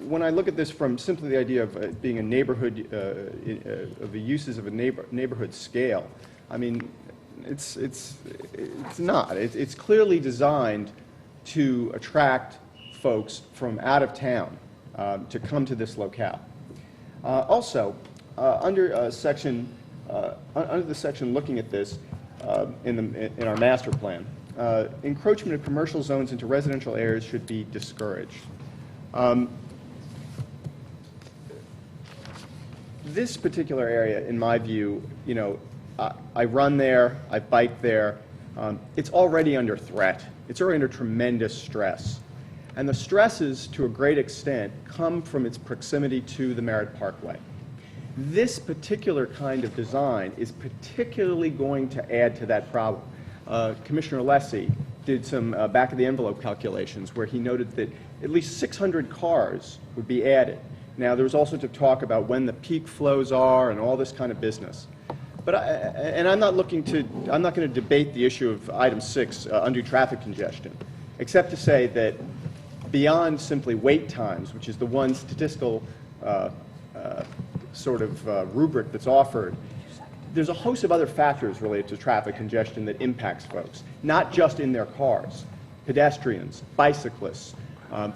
when I look at this from simply the idea of it being a neighborhood, of the uses of a neighborhood scale, I mean, it's not. It's clearly designed to attract folks from out of town to come to this locale. Also, under the section looking at this in our master plan, encroachment of commercial zones into residential areas should be discouraged. This particular area, in my view, you know, I run there, I bike there. It's already under threat. It's already under tremendous stress. And the stresses, to a great extent, come from its proximity to the Merritt Parkway. This particular kind of design is particularly going to add to that problem. Commissioner Alessi did some back-of-the-envelope calculations where he noted that at least 600 cars would be added. Now, there was all sorts of talk about when the peak flows are and all this kind of business. But I'm not going to debate the issue of item 6, undue traffic congestion, except to say that beyond simply wait times, which is the one statistical sort of rubric that's offered, there's a host of other factors related to traffic congestion that impacts folks, not just in their cars. pedestrians, bicyclists,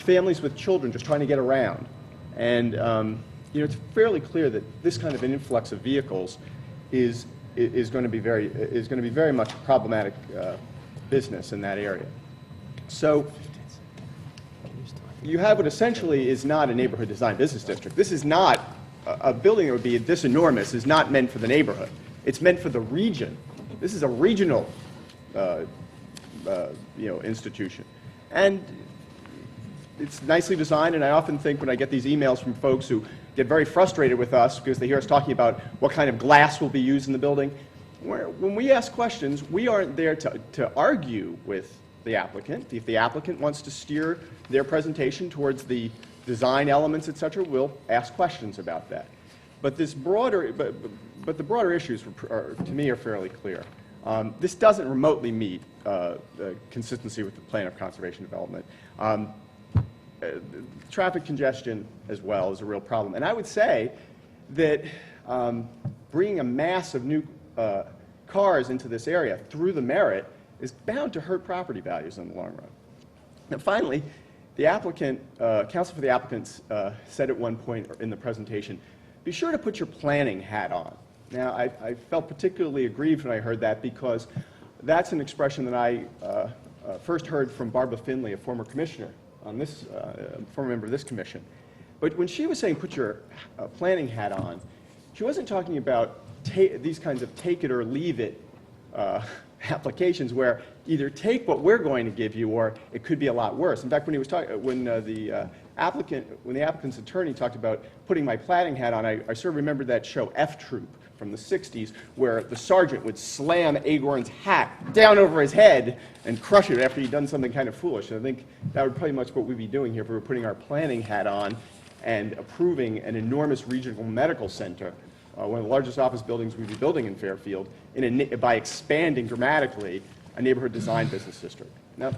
families with children just trying to get around. And it's fairly clear that this kind of an influx of vehicles is going to be very much problematic business in that area. So you have what essentially is not a neighborhood design business district. This is not a building that would be this enormous is not meant for the neighborhood. It's meant for the region. This is a regional institution. And it's nicely designed, and I often think when I get these emails from folks who get very frustrated with us because they hear us talking about what kind of glass will be used in the building, when we ask questions, we aren't there to argue with the applicant. If the applicant wants to steer their presentation towards the design elements, et cetera, we'll ask questions about that. But the broader issues, to me, are fairly clear. This doesn't remotely meet the consistency with the plan of conservation development. Traffic congestion, as well, is a real problem. And I would say that bringing a mass of new cars into this area through the merit is bound to hurt property values in the long run. And finally, the applicant, counsel for the applicants said at one point in the presentation, be sure to put your planning hat on. Now, I felt particularly aggrieved when I heard that because that's an expression that I first heard from Barbara Finley, a former commissioner on this, former member of this commission. But when she was saying put your planning hat on, she wasn't talking about these kinds of take it or leave it applications where either take what we're going to give you or it could be a lot worse. In fact, when he was when the applicant's attorney talked about putting my planning hat on, I sort of remembered that show F Troop from the 60s where the sergeant would slam Agorn's hat down over his head and crush it after he'd done something kind of foolish. And I think that would pretty much what we'd be doing here if we were putting our planning hat on and approving an enormous regional medical center, one of the largest office buildings we'd be building in Fairfield, by expanding dramatically a neighborhood design business district. Now,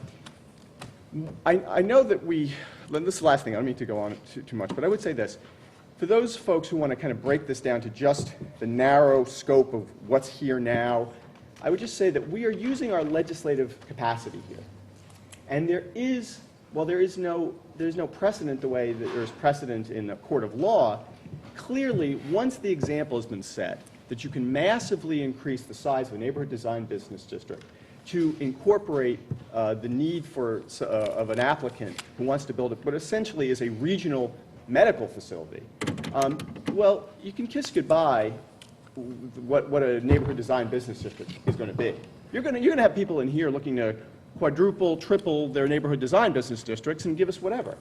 I know that this is the last thing, I don't mean to go on too much, but I would say this. For those folks who want to kind of break this down to just the narrow scope of what's here now, I would just say that we are using our legislative capacity here. And there's no precedent the way that there's precedent in a court of law. Clearly, once the example has been set that you can massively increase the size of a neighborhood design business district to incorporate the need of an applicant who wants to build what essentially is a regional medical facility, well, you can kiss goodbye what a neighborhood design business district is going to be. You're going to have people in here looking to quadruple, triple their neighborhood design business districts and give us whatever.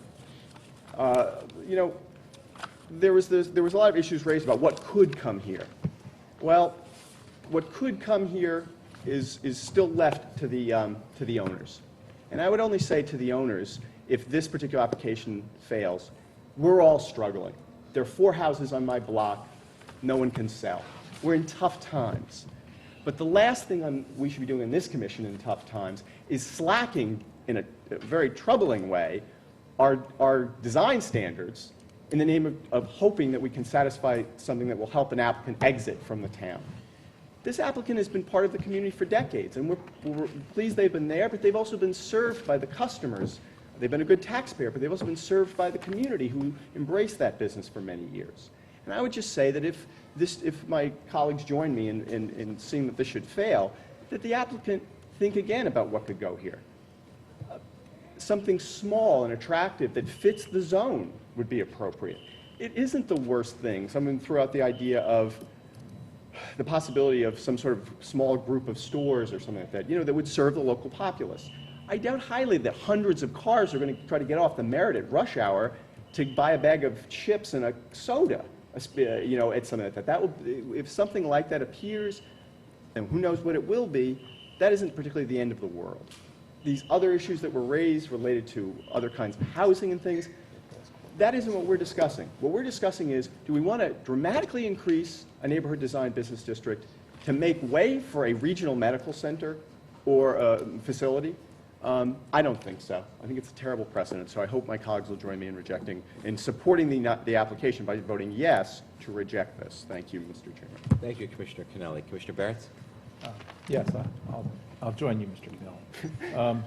There was a lot of issues raised about what could come here. Well, what could come here is still left to the owners. And I would only say to the owners, if this particular application fails, we're all struggling. There are 4 houses on my block. No one can sell. We're in tough times. But the last thing we should be doing in this commission in tough times is slacking in a very troubling way our design standards in the name of hoping that we can satisfy something that will help an applicant exit from the town. This applicant has been part of the community for decades, and we're pleased they've been there, but they've also been served by the customers. They've been a good taxpayer, but they've also been served by the community who embraced that business for many years. And I would just say that if my colleagues join me in seeing that this should fail, that the applicant think again about what could go here. Something small and attractive that fits the zone would be appropriate. It isn't the worst thing. Someone threw out the idea of the possibility of some sort of small group of stores or something like that, that would serve the local populace. I doubt highly that hundreds of cars are going to try to get off the merit at rush hour to buy a bag of chips and a soda, at something like that. If something like that appears, and who knows what it will be, that isn't particularly the end of the world. These other issues that were raised related to other kinds of housing and things, that isn't what we're discussing. What we're discussing is, do we want to dramatically increase a neighborhood design business district to make way for a regional medical center or a facility? I don't think so. I think it's a terrible precedent, so I hope my colleagues will join me in supporting the application by voting yes to reject this. Thank you, Mr. Chairman. Thank you, Commissioner Kennelly. Commissioner Barrett? Yes, I'll join you, Mr. Mill.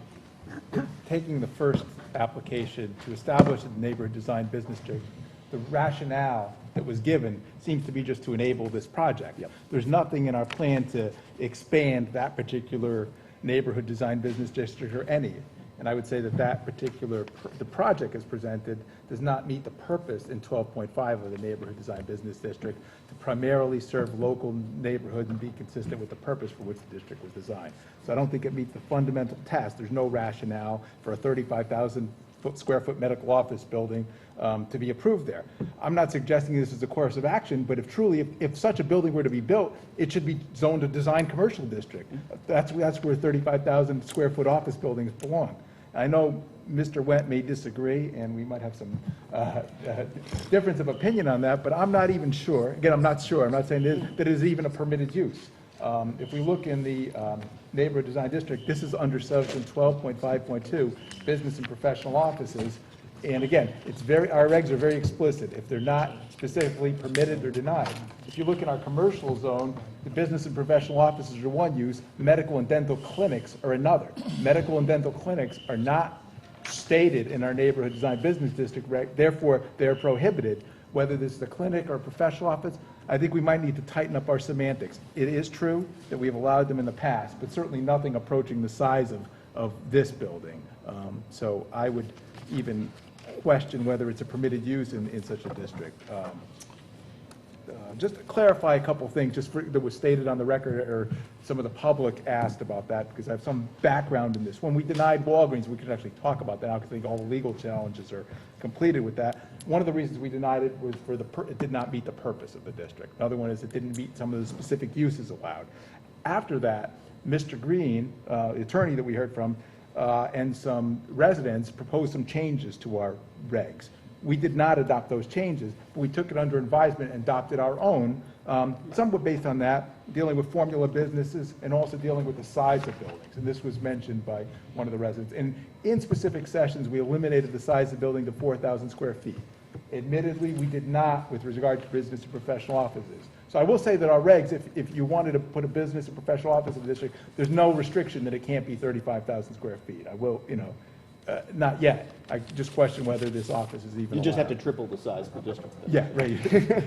taking the first application to establish a neighborhood design business district, the rationale that was given seems to be just to enable this project. There's nothing in our plan to expand that particular neighborhood design business district or any. And I would say that that particular, the project as presented does not meet the purpose in 12.5 of the neighborhood design business district to primarily serve local neighborhoods and be consistent with the purpose for which the district was designed. So I don't think it meets the fundamental test. There's no rationale for a 35,000 square foot medical office building to be approved there. I'm not suggesting this is a course of action, but if truly, if such a building were to be built, it should be zoned a design commercial district. That's where 35,000 square foot office buildings belong. I know Mr. Went may disagree, and we might have some difference of opinion on that, but I'm not even sure. Again, I'm not sure. I'm not saying that it is even a permitted use. If we look in the neighborhood design district, this is under section 12.5.2, business and professional offices. And again, our regs are very explicit. If they're not specifically permitted or denied. If you look in our commercial zone, the business and professional offices are one use, medical and dental clinics are another. Medical and dental clinics are not stated in our neighborhood design business district reg, therefore they're prohibited. Whether this is a clinic or a professional office, I think we might need to tighten up our semantics. It is true that we have allowed them in the past, but certainly nothing approaching the size of this building. So I would even question whether it's a permitted use in such a district. Just to clarify a couple things that was stated on the record, or some of the public asked about that, because I have some background in this. When we denied Walgreens, we could actually talk about that now, because I think all the legal challenges are completed with that. One of the reasons we denied it was it did not meet the purpose of the district. Another one is it didn't meet some of the specific uses allowed. After that, Mr. Green, the attorney that we heard from, and some residents proposed some changes to our regs. We did not adopt those changes, but we took it under advisement and adopted our own, somewhat based on that, dealing with formula businesses and also dealing with the size of buildings. And this was mentioned by one of the residents. And in specific sessions, we eliminated the size of the building to 4,000 square feet. Admittedly, we did not with regard to business and professional offices. So I will say that our regs, if you wanted to put a business or professional office in the district, there's no restriction that it can't be 35,000 square feet. I will, not yet. I just question whether this office is even You just have to allowed. triple the size of the district. Yeah, right.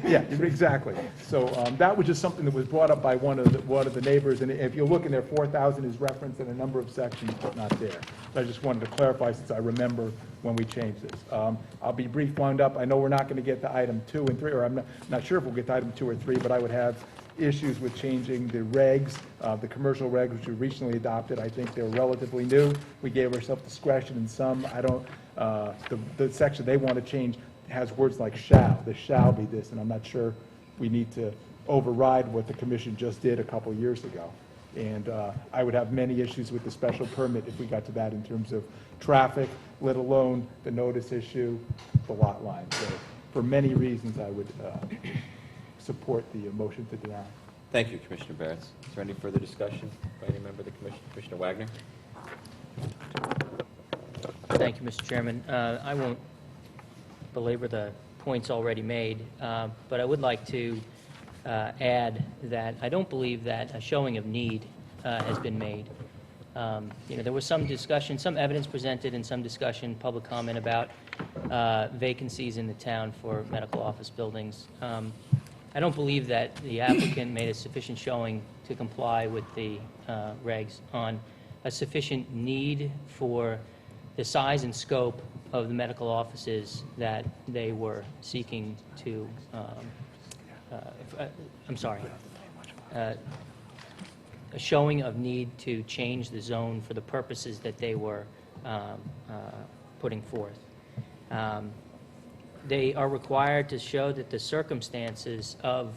Yeah, exactly. So that was just something that was brought up by one of the neighbors, and if you look in there, 4,000 is referenced in a number of sections, but not there. So I just wanted to clarify, since I remember when we changed this. I'll be brief, wound up. I know we're not going to get to item 2 and 3, or I'm not sure if we'll get to item 2 or 3, but I would have issues with changing the regs, the commercial regs, which we recently adopted. I think they're relatively new. We gave ourselves discretion in some. I don't, the section they want to change has words like shall. This shall be this, and I'm not sure we need to override what the commission just did a couple years ago. And I would have many issues with the special permit if we got to that in terms of traffic, let alone the notice issue, the lot line. So for many reasons, I would support the motion to deny. Thank you, Commissioner Barretts. Is there any further discussion by any member of the commission? Commissioner Wagner? Thank you, Mr. Chairman. I won't belabor the points already made, but I would like to add that I don't believe that a showing of need has been made. There was some discussion, some evidence presented and some discussion, public comment about vacancies in the town for medical office buildings. I don't believe that the applicant made a sufficient showing to comply with the regs on a sufficient need for the size and scope of the medical offices that they were seeking to, a showing of need to change the zone for the purposes that they were putting forth. They are required to show that the circumstances of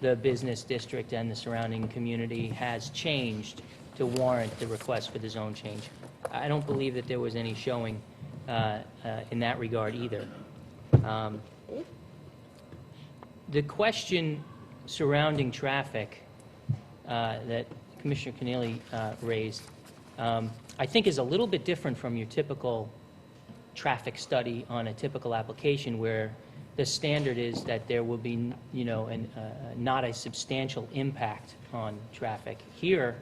the business district and the surrounding community has changed to warrant the request for the zone change. I don't believe that there was any showing in that regard either. The question surrounding traffic that Commissioner Keneally raised, I think is a little bit different from your typical traffic study on a typical application, where the standard is that there will be, not a substantial impact on traffic. Here,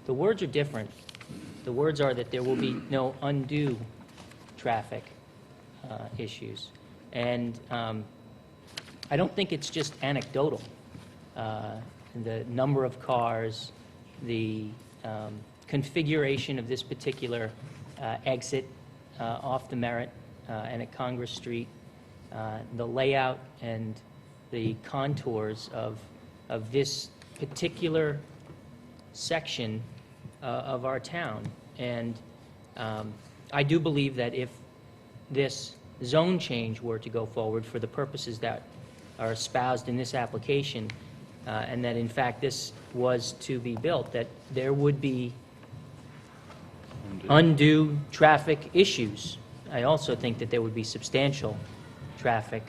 the words are different. The words are that there will be no undue traffic issues. And I don't think it's just anecdotal. The number of cars, the configuration of this particular exit off the Merritt and at Congress Street, the layout and the contours of this particular section of our town. And I do believe that if this zone change were to go forward for the purposes that are espoused in this application, and that in fact this was to be built, that there would be undue traffic issues. I also think that there would be substantial traffic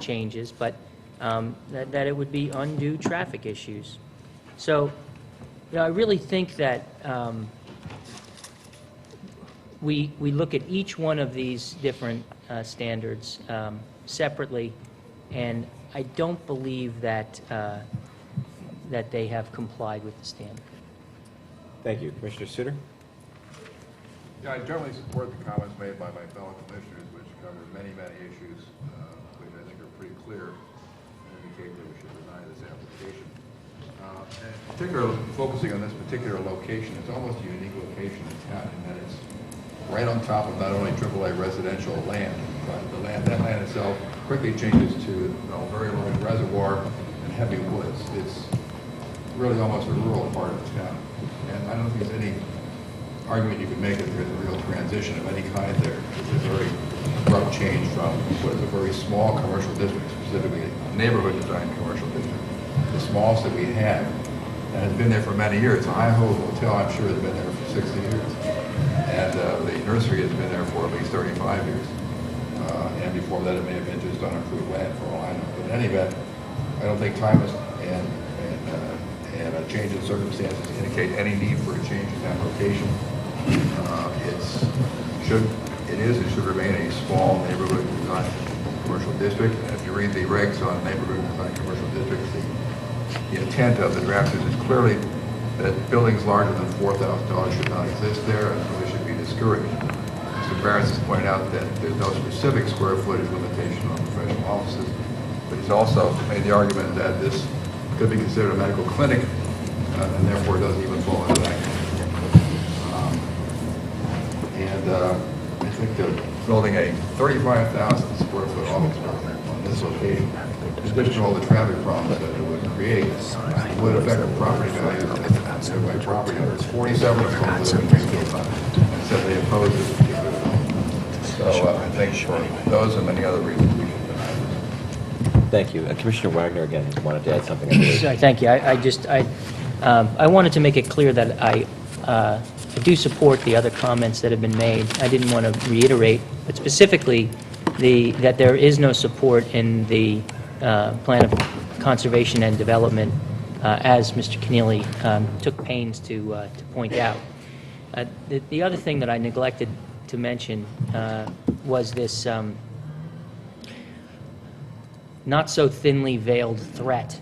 changes, but that it would be undue traffic issues. So, you know, I really think that we look at each one of these different standards separately, and I don't believe that that they have complied with the standard. Thank you. Commissioner Suter? Yeah, I generally support the comments made by my fellow commissioners, which cover many, many issues, which I think are pretty clear and indicate that we should deny this application. And in particular, focusing on this particular location, it's almost a unique location in town in that it's right on top of not only AAA residential land, but that land itself quickly changes to a very low reservoir and heavy woods. It's really almost a rural part of the town. And I don't think there's any argument you can make that there's a real transition of any kind there. It's a very abrupt change from what is a very small commercial district, specifically a neighborhood design commercial district, the smallest that we have, and has been there for many years. The Idaho Hotel, I'm sure, has been there for 60 years. And the nursery has been there for at least 35 years. And before that, it may have been just unapproved land for all I know. But in any event, I don't think time and a change in circumstances indicate any need for a change in that location. It is and should remain a small neighborhood design commercial district. And if you read the regs on neighborhood design commercial districts, the intent of the drafters is clearly that buildings larger than $4,000 should not exist there and really should be discouraged. Mr. Barris has pointed out that there's no specific square footage limitation on professional offices, but he's also made the argument that this could be considered a medical clinic and therefore doesn't even fall into that. I think that building a 35,000 square foot office building on this location, in addition to all the traffic problems that it would create, would affect the property values of the nearby property owners. 47 of them live in Greenfield and said they oppose this particular development. So I think for those and many other reasons we should deny this. Thank you. Commissioner Wagner, again, wanted to add something. I believe. Sorry, thank you. I wanted to make it clear that I do support the other comments that have been made. I didn't want to reiterate, but specifically that there is no support in the plan of conservation and development, as Mr. Keneally took pains to point out. The other thing that I neglected to mention was this not so thinly veiled threat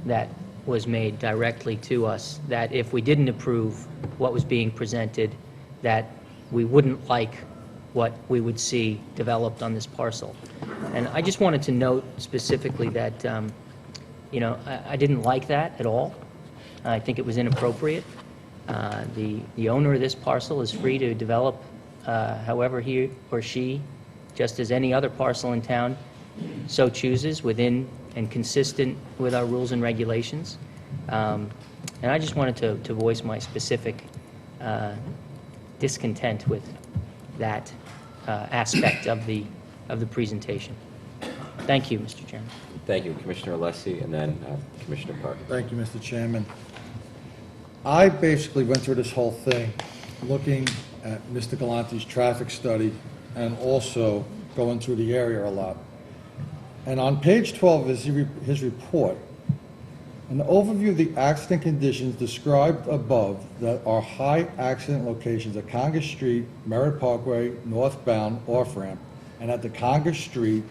that was made directly to us, that if we didn't approve what was being presented, that we wouldn't like what we would see developed on this parcel. And I just wanted to note specifically that, you know, I didn't like that at all. I think it was inappropriate. The owner of this parcel is free to develop however he or she, just as any other parcel in town, so chooses within and consistent with our rules and regulations. And I just wanted to voice my specific discontent with that aspect of the presentation. Thank you, Mr. Chairman. Thank you, Commissioner Alessi, and then Commissioner Parker. Thank you, Mr. Chairman. I basically went through this whole thing looking at Mr. Galante's traffic study and also going through the area a lot. And on page 12 of his report, an overview of the accident conditions described above that are high accident locations at Congress Street, Merritt Parkway, northbound off-ramp, and at the Congress Street,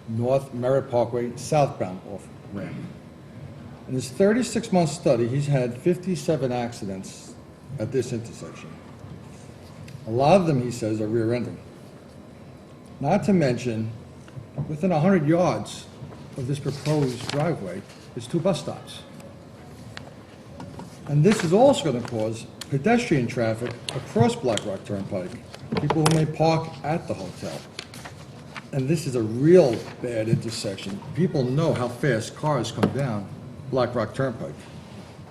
North Merritt Parkway, southbound off-ramp. In his 36-month study, he's had 57 accidents at this intersection. A lot of them, he says, are rear-ending. Not to mention, within 100 yards of this proposed driveway is 2 bus stops. And this is also going to cause pedestrian traffic across Blackrock Turnpike, people who may park at the hotel. And this is a real bad intersection. People know how fast cars come down Blackrock Turnpike.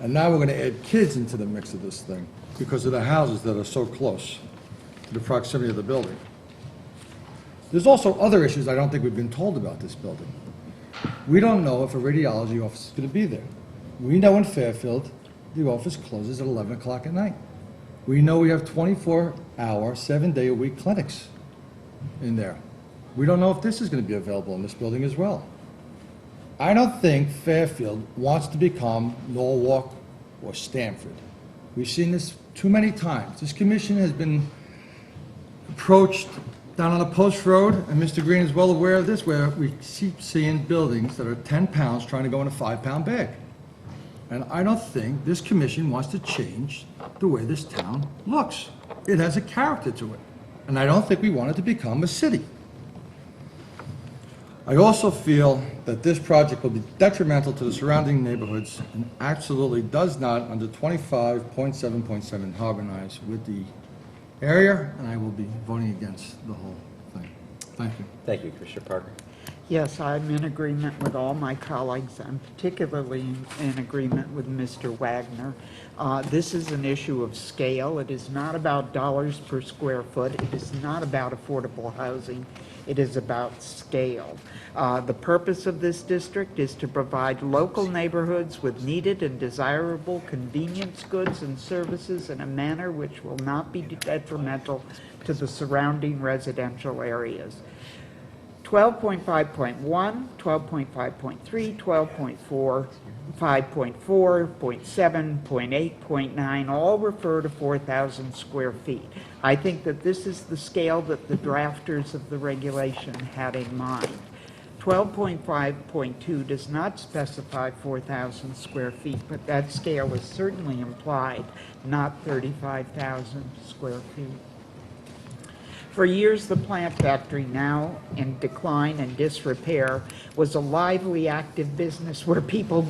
And now we're going to add kids into the mix of this thing because of the houses that are so close to the proximity of the building. There's also other issues I don't think we've been told about this building. We don't know if a radiology office is going to be there. We know in Fairfield, the office closes at 11 o'clock at night. We know we have 24-hour, 7-day-a-week clinics in there. We don't know if this is going to be available in this building as well. I don't think Fairfield wants to become Norwalk or Stamford. We've seen this too many times. This commission has been approached down on a post road, and Mr. Green is well aware of this, where we keep seeing buildings that are 10 pounds trying to go in a 5-pound bag. And I don't think this commission wants to change the way this town looks. It has a character to it. And I don't think we want it to become a city. I also feel that this project will be detrimental to the surrounding neighborhoods and absolutely does not, under 25.7.7, harmonize with the area, and I will be voting against the whole thing. Thank you. Thank you, Commissioner Parker. Yes, I'm in agreement with all my colleagues. I'm particularly in agreement with Mr. Wagner. This is an issue of scale. It is not about dollars per square foot. It is not about affordable housing. It is about scale. The purpose of this district is to provide local neighborhoods with needed and desirable convenience goods and services in a manner which will not be detrimental to the surrounding residential areas. 12.5.1, 12.5.3, 12.4, 5.4, 0.7, 0.8, 0.9 all refer to 4,000 square feet. I think that this is the scale that the drafters of the regulation had in mind. 12.5.2 does not specify 4,000 square feet, but that scale is certainly implied, not 35,000 square feet. For years, the plant factory, now in decline and disrepair, was a lively, active business where people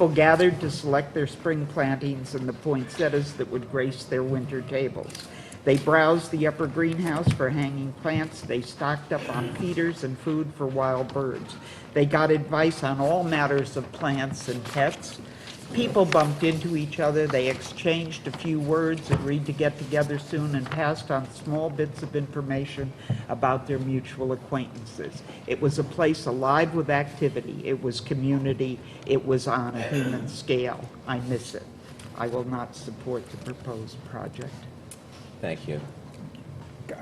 gathered to select their spring plantings and the poinsettias that would grace their winter tables. They browsed the upper greenhouse for hanging plants. They stocked up on feeders and food for wild birds. They got advice on all matters of plants and pets. People bumped into each other. They exchanged a few words, agreed to get together soon, and passed on small bits of information about their mutual acquaintances. It was a place alive with activity. It was community. It was on a human scale. I miss it. I will not support the proposed project. Thank you.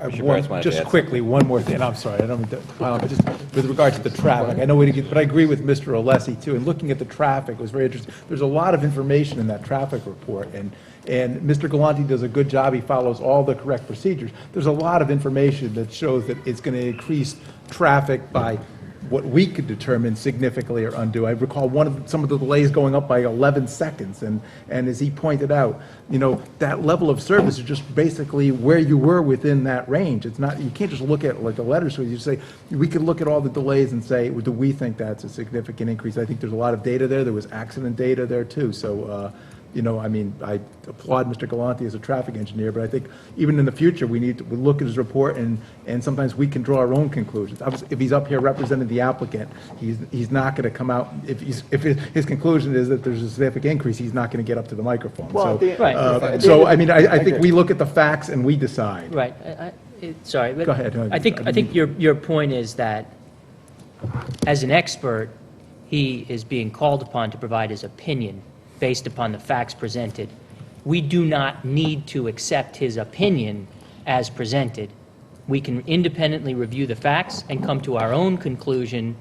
Just wanted to add quickly, one more thing, I'm sorry, I don't mean to pile on, but just with regard to the traffic, I know we didn't get, but I agree with Mr. Alessi too, and looking at the traffic was very interesting. There's a lot of information in that traffic report, and Mr. Galante does a good job, he follows all the correct procedures. There's a lot of information that shows that it's going to increase traffic by what we could determine significantly or undue. I recall some of the delays going up by 11 seconds, and as he pointed out, you know, that level of service is just basically where you were within that range. It's not, you can't just look at like the letters, so you say, we could look at all the delays and say, do we think that's a significant increase? I think there's a lot of data there. There was accident data there too, so you know, I mean, I applaud Mr. Galante as a traffic engineer, but I think even in the future, we need to look at his report, and sometimes we can draw our own conclusions. Obviously, if he's up here representing the applicant, he's not going to come out, if his conclusion is that there's a significant increase, he's not going to get up to the microphone. Well, Right. So, I mean, I think we look at the facts and we decide. Right. Sorry. But Go ahead. I think your point is that as an expert, he is being called upon to provide his opinion based upon the facts presented. We do not need to accept his opinion as presented. We can independently review the facts and come to our own conclusion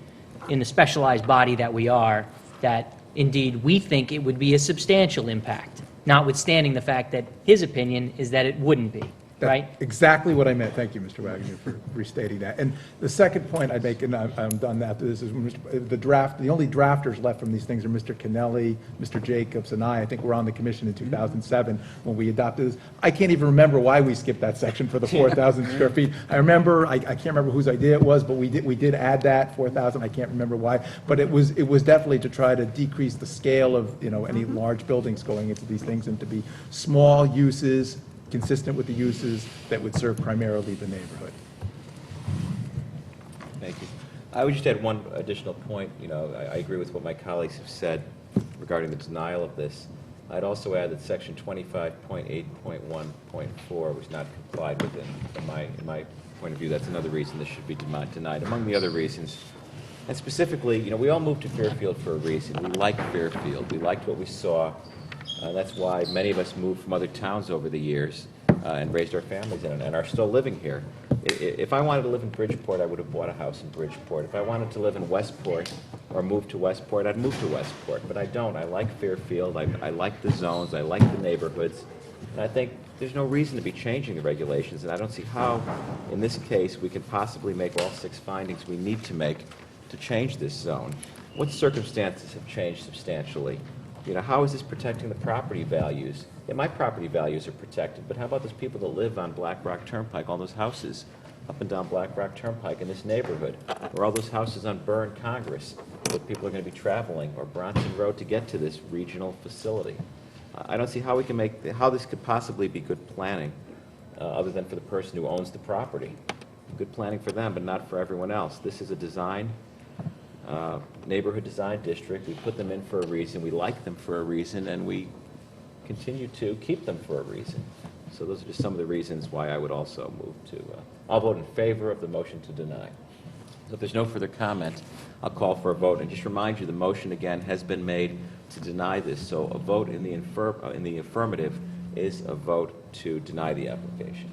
in the specialized body that we are, that indeed we think it would be a substantial impact, notwithstanding the fact that his opinion is that it wouldn't be. right? Exactly what I meant. Thank you, Mr. Wagner, for restating that. And the second point I'd make, and I'm done after this, is the only drafters left from these things are Mr. Kennelly, Mr. Jacobs, and I. I think we're on the commission in 2007 when we adopted this. I can't even remember why we skipped that section for the 4,000 square feet. I remember, I can't remember whose idea it was, but we did add that 4,000. I can't remember why, but it was definitely to try to decrease the scale of, any large buildings going into these things, and to be small uses, consistent with the uses that would serve primarily the neighborhood. Thank you. I would just add one additional point. I agree with what my colleagues have said regarding the denial of this. I'd also add that section 25.8.1.4 was not complied with in my point of view. That's another reason this should be denied, among the other reasons. And specifically, we all moved to Fairfield for a reason. We liked Fairfield. We liked what we saw. That's why many of us moved from other towns over the years and raised our families in it and are still living here. If I wanted to live in Bridgeport, I would have bought a house in Bridgeport. If I wanted to live in Westport or move to Westport, I'd move to Westport. But I don't. I like Fairfield. I like the zones. I like the neighborhoods. And I think there's no reason to be changing the regulations. And I don't see how, in this case, we can possibly make all 6 findings we need to make to change this zone. What circumstances have changed substantially? How is this protecting the property values? Yeah, my property values are protected, but how about those people that live on Blackrock Turnpike, all those houses up and down Blackrock Turnpike in this neighborhood, or all those houses on Burr and Congress that people are going to be traveling, or Bronson Road to get to this regional facility? I don't see how we can how this could possibly be good planning, other than for the person who owns the property. Good planning for them, but not for everyone else. This is a neighborhood design district. We put them in for a reason. We like them for a reason, and we continue to keep them for a reason. So those are just some of the reasons why I would also move to. I'll vote in favor of the motion to deny. So if there's no further comment, I'll call for a vote, and just remind you the motion again has been made to deny this. So a vote in the affirmative is a vote to deny the application.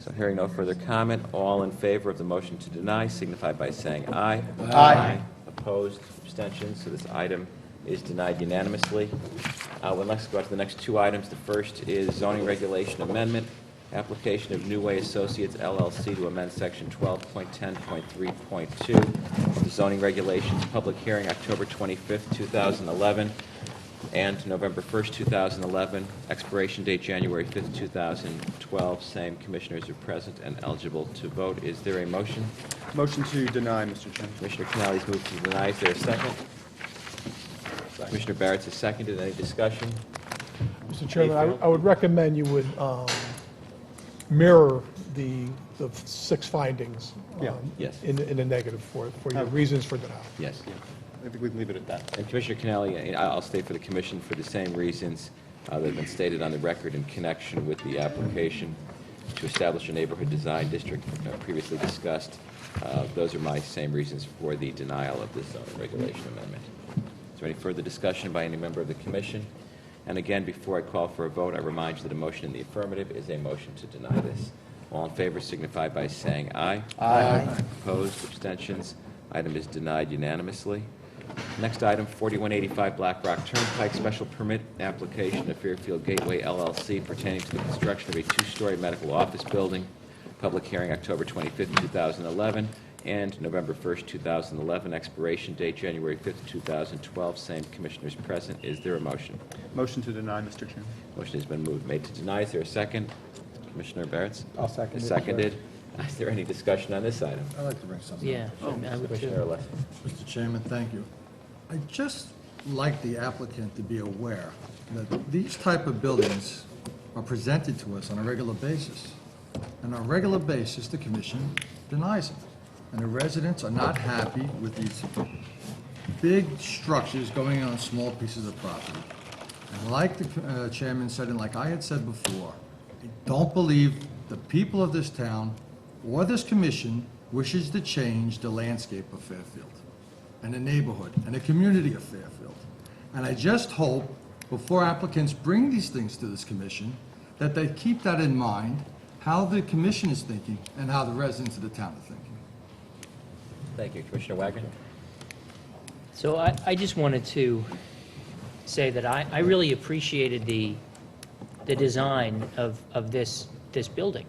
So hearing no further comment, all in favor of the motion to deny signify by saying aye. Aye. Opposed, abstentions, so this item is denied unanimously. We'll next go on to the next 2 items. The first is zoning regulation amendment, application of New Way Associates LLC to amend section 12.10.3.2 of the zoning regulations, public hearing October 25th, 2011. And November 1st, 2011, expiration date January 5th, 2012. Same commissioners are present and eligible to vote. Is there a motion? Motion to deny, Mr. Chairman. Commissioner Kennelly's moved to deny. Is there a second? Commissioner Barrett's has seconded. Any discussion? Mr. Chairman, I would recommend you would mirror the 6 findings Yes. in the negative for your reasons for denial. Yes. I think we can leave it at that. And Commissioner Kennelly, I'll state for the commission for the same reasons that have been stated on the record in connection with the application to establish a neighborhood design district previously discussed. Those are my same reasons for the denial of this zoning regulation amendment. Is there any further discussion by any member of the commission? And again, before I call for a vote, I remind you that a motion in the affirmative is a motion to deny this. All in favor signify by saying aye. Aye. Opposed, abstentions. Item is denied unanimously. Next item, 4185 Blackrock Turnpike, special permit application of Fairfield Gateway LLC pertaining to the construction of a 2-story medical office building. Public hearing October 25th, 2011, and November 1st, 2011. Expiration date January 5th, 2012. Same commissioners present. Is there a motion? Motion to deny, Mr. Chairman. Motion has been made to deny. Is there a second? Commissioner Barretts? I'll second it. Is seconded. Is there any discussion on this item? I'd like to bring something Yeah, up. I would Commissioner too. Alessi. Mr. Chairman, thank you. I just like the applicant to be aware that these type of buildings are presented to us on a regular basis. And on a regular basis, the commission denies them. And the residents are not happy with these big structures going on small pieces of property. And like the chairman said, and like I had said before, I don't believe the people of this town or this commission wishes to change the landscape of Fairfield and the neighborhood and the community of Fairfield. And I just hope, before applicants bring these things to this commission, that they keep that in mind, how the commission is thinking and how the residents of the town are thinking. Thank you. Commissioner Wagner? So I just wanted to say that I really appreciated the design of this this building.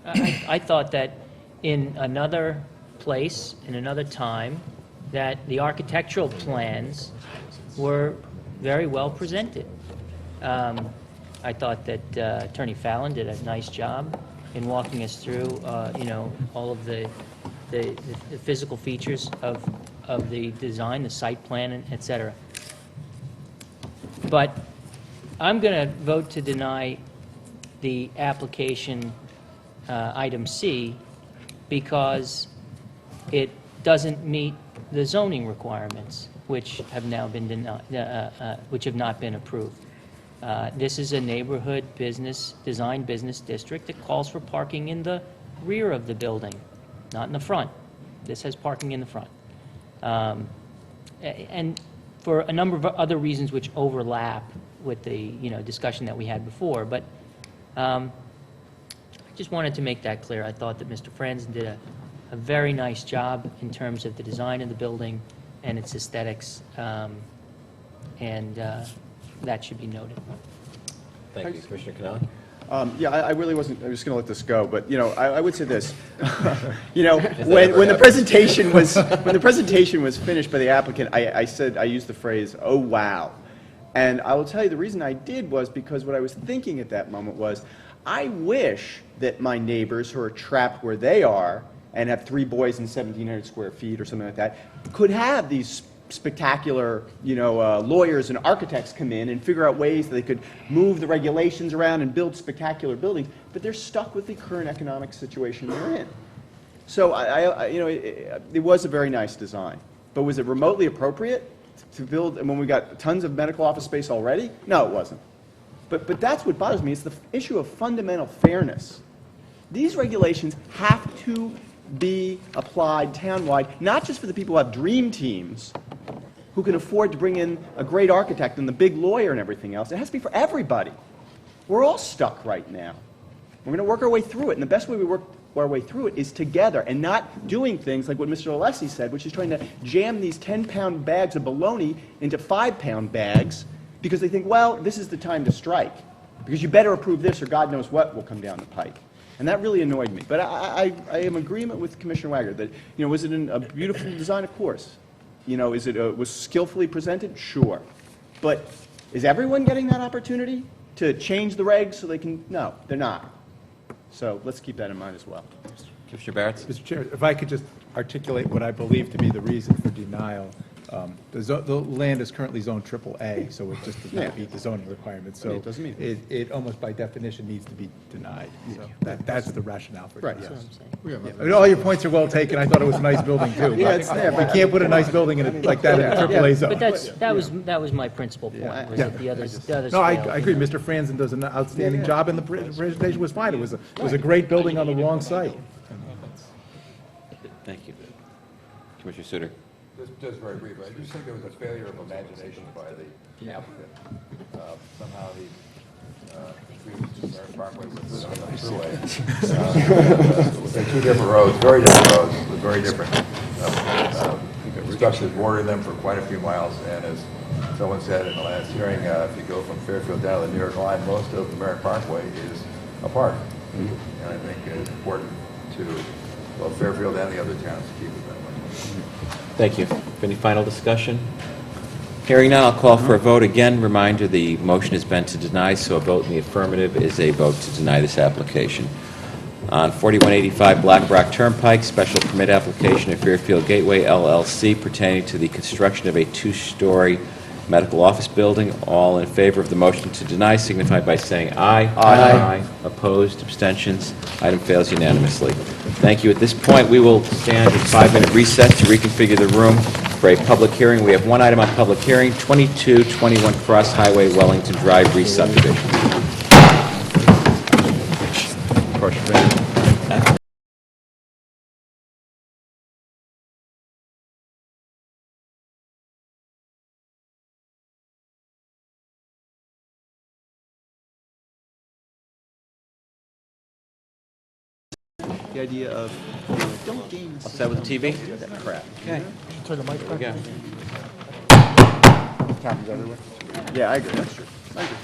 I thought that in another place, in another time, that the architectural plans were very well presented. I thought that Attorney Fallon did a nice job in walking us through, all of the physical features of the design, the site plan, and et cetera. But I'm going to vote to deny the application item C because it doesn't meet the zoning requirements, which have now been denied, which have not been approved. This is a neighborhood business, design business district that calls for parking in the rear of the building, not in the front. This has parking in the front. And for a number of other reasons which overlap with the, discussion that we had before. But I just wanted to make that clear. I thought that Mr. Franzen did a very nice job in terms of the design of the building and its aesthetics, and that should be noted. Thank you. Commissioner Canali? Yeah, I really wasn't, I was going to let this go, but, I would say this. When the presentation was finished by the applicant, I used the phrase, "Oh, wow." And I will tell you, the reason I did was because what I was thinking at that moment was, I wish that my neighbors who are trapped where they are and have 3 boys and 1,700 square feet or something like that, could have these spectacular, lawyers and architects come in and figure out ways that they could move the regulations around and build spectacular buildings, but they're stuck with the current economic situation they're in. So, it was a very nice design. But was it remotely appropriate to build, and when we got tons of medical office space already? No, it wasn't. But that's what bothers me. It's the issue of fundamental fairness. These regulations have to be applied townwide, not just for the people who have dream teams, who can afford to bring in a great architect and the big lawyer and everything else. It has to be for everybody. We're all stuck right now. We're going to work our way through it, and the best way we work our way through it is together and not doing things like what Mr. Alessi said, which is trying to jam these 10-pound bags of bologna into 5-pound bags because they think, well, this is the time to strike, because you better approve this or God knows what will come down the pike. And that really annoyed me. But I am in agreement with Commissioner Wagner that, was it a beautiful design? Of course. Was skillfully presented? Sure. But is everyone getting that opportunity to change the regs so they can? No, they're not. So let's keep that in mind as well. Commissioner Barrett? Mr. Chairman, if I could just articulate what I believe to be the reason for denial. The land is currently zoned AAA, so it just does not meet the zoning requirements. So it doesn't meet it. It almost by definition needs to be denied. So that's the rationale for Right. it. Yes. We have I mean, all your points are well taken. I thought it was a nice building too. Yeah, it's there, You but- can't put a nice building like that in a AAA zone. But that was my principal point, was that the others No, I failed. agree. Mr. Franzen does an outstanding job, and the presentation was fine. It was a great building on the wrong site. Thank you. Commissioner Suter? Just very brief, I just think there was a failure of imagination by the applicant. Somehow the Merritt Parkway was on the thruway. They're 2 different roads, very different roads, with very different structures bordering them for quite a few miles. And as someone said in the last hearing, if you go from Fairfield down to the New York line, most of the Merritt Parkway is a park. And I think it's important to both Fairfield and the other towns to keep it that way. Thank you. Any final discussion? Hearing none, I'll call for a vote. Again, reminder, the motion has been to deny, so a vote in the affirmative is a vote to deny this application. On 4185 Blackrock Turnpike, special permit application of Fairfield Gateway LLC pertaining to the construction of a 2-story medical office building. All in favor of the motion to deny signify by saying aye. Aye. Opposed, abstentions. Item fails unanimously. Thank you. At this point, we will stand in 5-minute recess to reconfigure the room for a public hearing. We have one item on public hearing, 2221 Cross Highway, Wellington Drive, re-subdivision. The idea of, don't game the Set with the TV? that crap. Okay. Turn the mic Here we back. go. Happens everywhere. Yeah, I agree. That's true. I agree.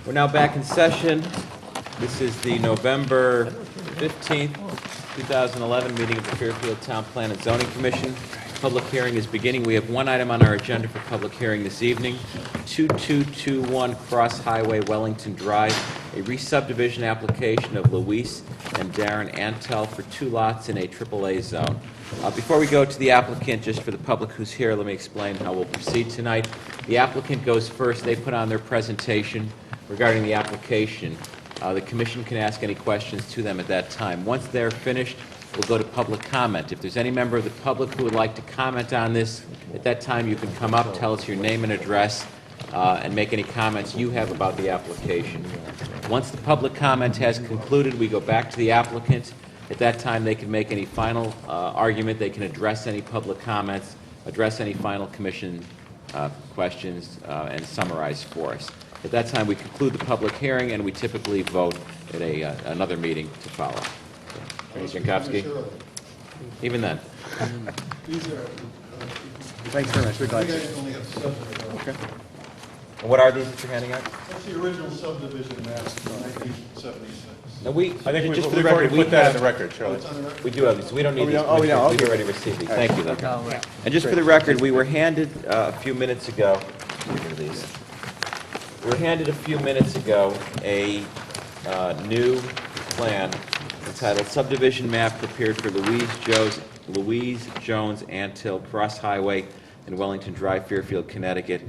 We're now back in session. This is the November 15th, 2011 meeting of the Fairfield Town Plan and Zoning Commission. Public hearing is beginning. We have one item on our agenda for public hearing this evening, 2221 Cross Highway, Wellington Drive, a re-subdivision application of Luis and Darren Antel for 2 lots in a AAA zone. Before we go to the applicant, just for the public who's here, let me explain how we'll proceed tonight. The applicant goes first. They put on their presentation regarding the application. The commission can ask any questions to them at that time. Once they're finished, we'll go to public comment. If there's any member of the public who would like to comment on this, at that time you can come up, tell us your name and address, and make any comments you have about the application. Once the public comment has concluded, we go back to the applicant. At that time, they can make any final argument. They can address any public comments, address any final commission questions, and summarize for us. At that time, we conclude the public hearing, and we typically vote at another meeting to follow. Attorney Jankowski? Even then. Thanks very much. We'd like to. Okay. And what are these that you're handing out? That's the original subdivision map from 1976. No, we, I think just for we've the already record, put that in the record, Charlie. we do have these. We don't need these. Oh, we don't? We've Okay. already received these. Thank you, though. Oh, right. And just for the record, we were handed a few minutes ago, these. We were handed a few minutes ago a new plan entitled Subdivision Map Prepared for Louise Jones Antill Cross Highway in Wellington Drive, Fairfield, Connecticut.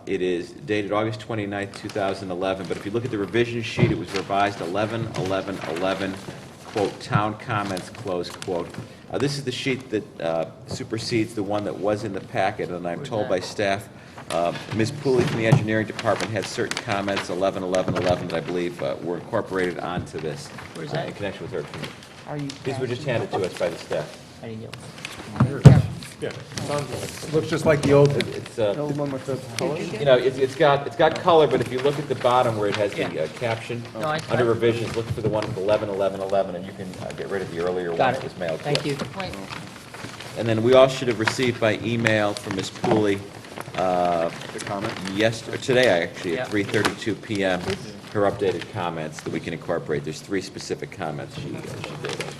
It is dated August 29th, 2011, but if you look at the revision sheet, it was revised 11/11/11, quote, town comments, close quote. This is the sheet that supersedes the one that was in the packet, and I'm told by staff, Ms. Pooley from the engineering department had certain comments, 11/11/11, that I believe were incorporated onto this Where's that? in connection with her opinion. Are you These were just handed to us by the staff. I didn't get Yeah. Looks just like the old, It's, The one with the color? you know, it's got color, but if you look at the bottom where it has the caption, No, I- under revisions, look for the one with 11/11/11, and you can get rid of the earlier one Got that it. was mailed to Thank us. you. And then we all should have received by email from Ms. Pooley The comment? today, actually, at Yeah. 3:32 p.m., her updated comments that we can incorporate. There's 3 specific comments she did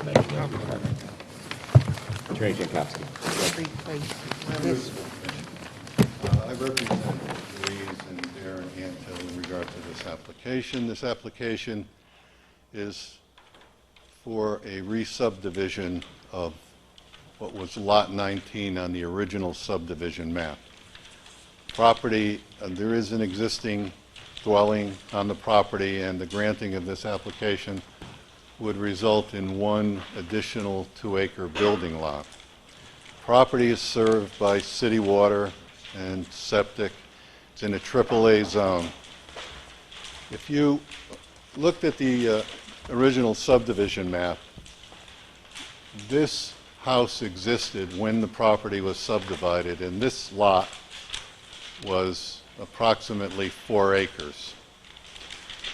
mention in the department. Attorney Jankowski. This I represent Louise and Darren Antill in regard to this application. This application is for a re-subdivision of what was Lot 19 on the original subdivision map. Property, there is an existing dwelling on the property, and the granting of this application would result in 1 additional 2-acre building lot. Property is served by city water and septic. It's in a AAA zone. If you looked at the original subdivision map, this house existed when the property was subdivided, and this lot was approximately 4 acres.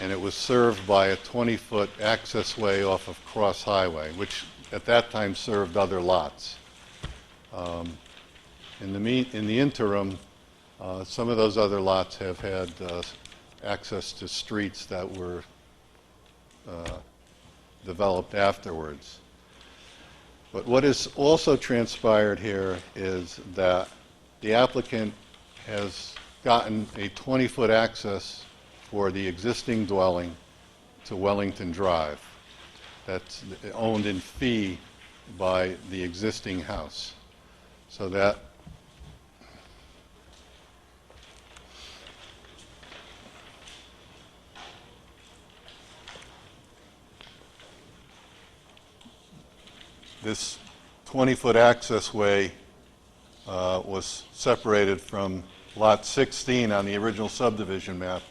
And it was served by a 20-foot access way off of Cross Highway, which at that time served other lots. In the interim, some of those other lots have had access to streets that were developed afterwards. But what has also transpired here is that the applicant has gotten a 20-foot access for the existing dwelling to Wellington Drive. That's owned in fee by the existing house. So that this 20-foot access way was separated from Lot 16 on the original subdivision map,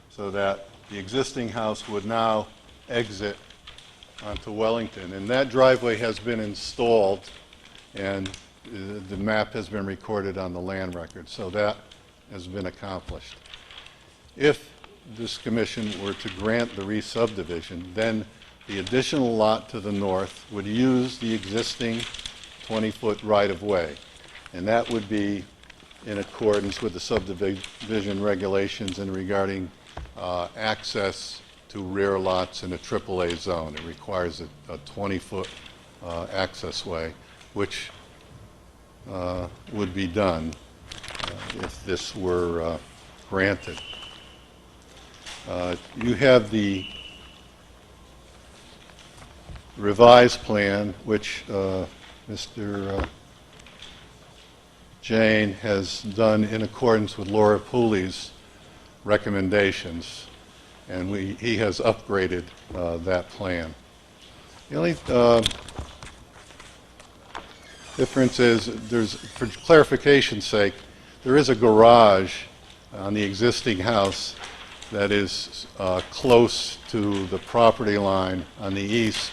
so that the existing house would now exit onto Wellington. And that driveway has been installed, and the map has been recorded on the land record, so that has been accomplished. If this commission were to grant the re-subdivision, then the additional lot to the north would use the existing 20-foot right-of-way, and that would be in accordance with the subdivision regulations and regarding access to rear lots in a AAA zone. It requires a 20-foot access way, which would be done if this were granted. You have the revised plan, which Mr. Jane has done in accordance with Laura Pooley's recommendations, and he has upgraded that plan. The only difference is, for clarification's sake, there is a garage on the existing house that is close to the property line on the east,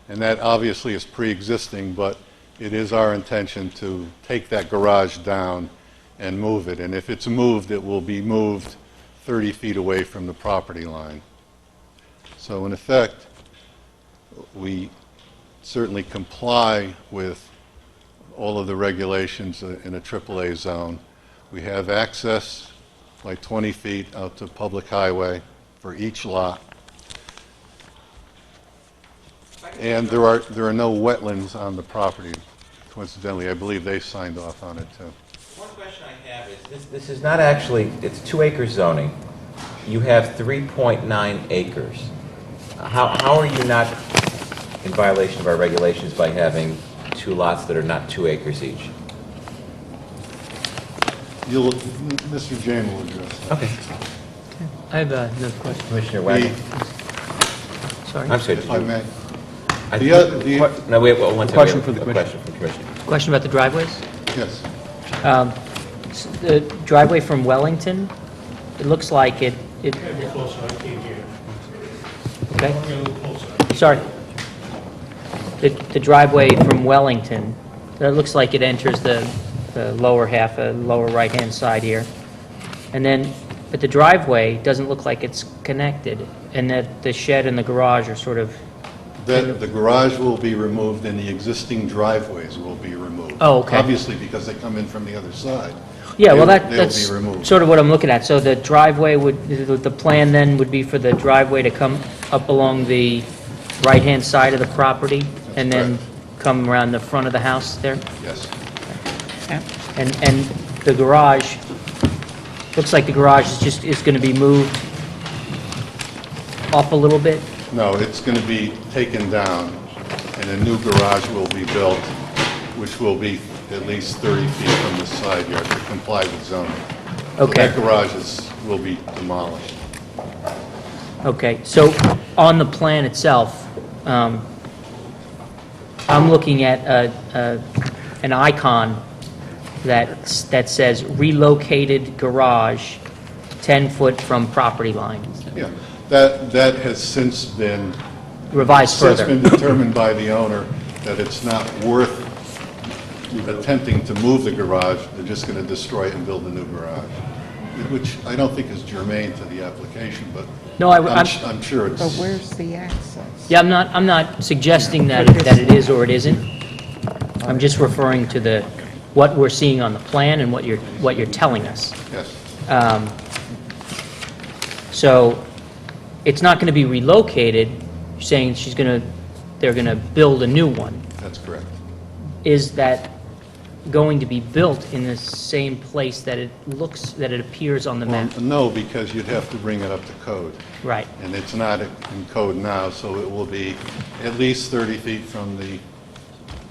and that obviously is pre-existing, but it is our intention to take that garage down and move it. And if it's moved, it will be moved 30 feet away from the property line. So in effect, we certainly comply with all of the regulations in a AAA zone. We have access like 20 feet out to public highway for each lot. And there are no wetlands on the property. Coincidentally, I believe they signed off on it too. One question I have is, this is not actually, it's 2-acre zoning. You have 3.9 acres. How are you not in violation of our regulations by having 2 lots that are not 2 acres each? Mr. James will address that. Okay. I have another question. Commissioner Wagner? Sorry. I'm sorry. If I may. No, we have one second. Question for the Question from the Commissioner. Question about the driveways? Yes. The driveway from Wellington, it looks like it. Okay. Sorry. The driveway from Wellington, it looks like it enters the lower half, lower right-hand side here. And then, but the driveway doesn't look like it's connected, and that the shed and the garage are sort of... The garage will be removed and the existing driveways will be removed. Oh, okay. Obviously, because they come in from the other side. Yeah, well, They'll that's be removed. sort of what I'm looking at. So the driveway the plan then would be for the driveway to come up along the right-hand side of the property and then come around the front of the house there? Yes. And the garage, looks like the garage is going to be moved up a little bit? No, it's going to be taken down and a new garage will be built, which will be at least 30 feet from the side yard to comply with zoning. So Okay. that garage will be demolished. Okay, so on the plan itself, I'm looking at an icon that says relocated garage 10 foot from property line. Yeah, that has since been Revised further. been determined by the owner that it's not worth attempting to move the garage. They're just going to destroy it and build a new garage, which I don't think is germane to the application, but No, I'm sure But it's... where's the access? Yeah, I'm not suggesting that it is or it isn't. I'm just referring to what we're seeing on the plan and what you're telling us. Yes. So it's not going to be relocated. You're saying they're going to build a new one. That's correct. Is that going to be built in the same place that it appears on the Well, map? no, because you'd have to bring it up to code. Right. And it's not in code now, so it will be at least 30 feet from the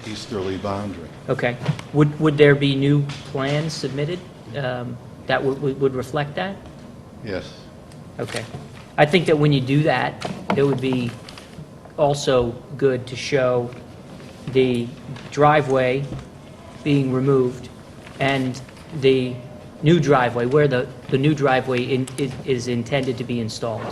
easterly boundary. Okay. Would there be new plans submitted that would reflect that? Yes. Okay. I think that when you do that, it would be also good to show the driveway being removed and the new driveway, where the new driveway is intended to be installed.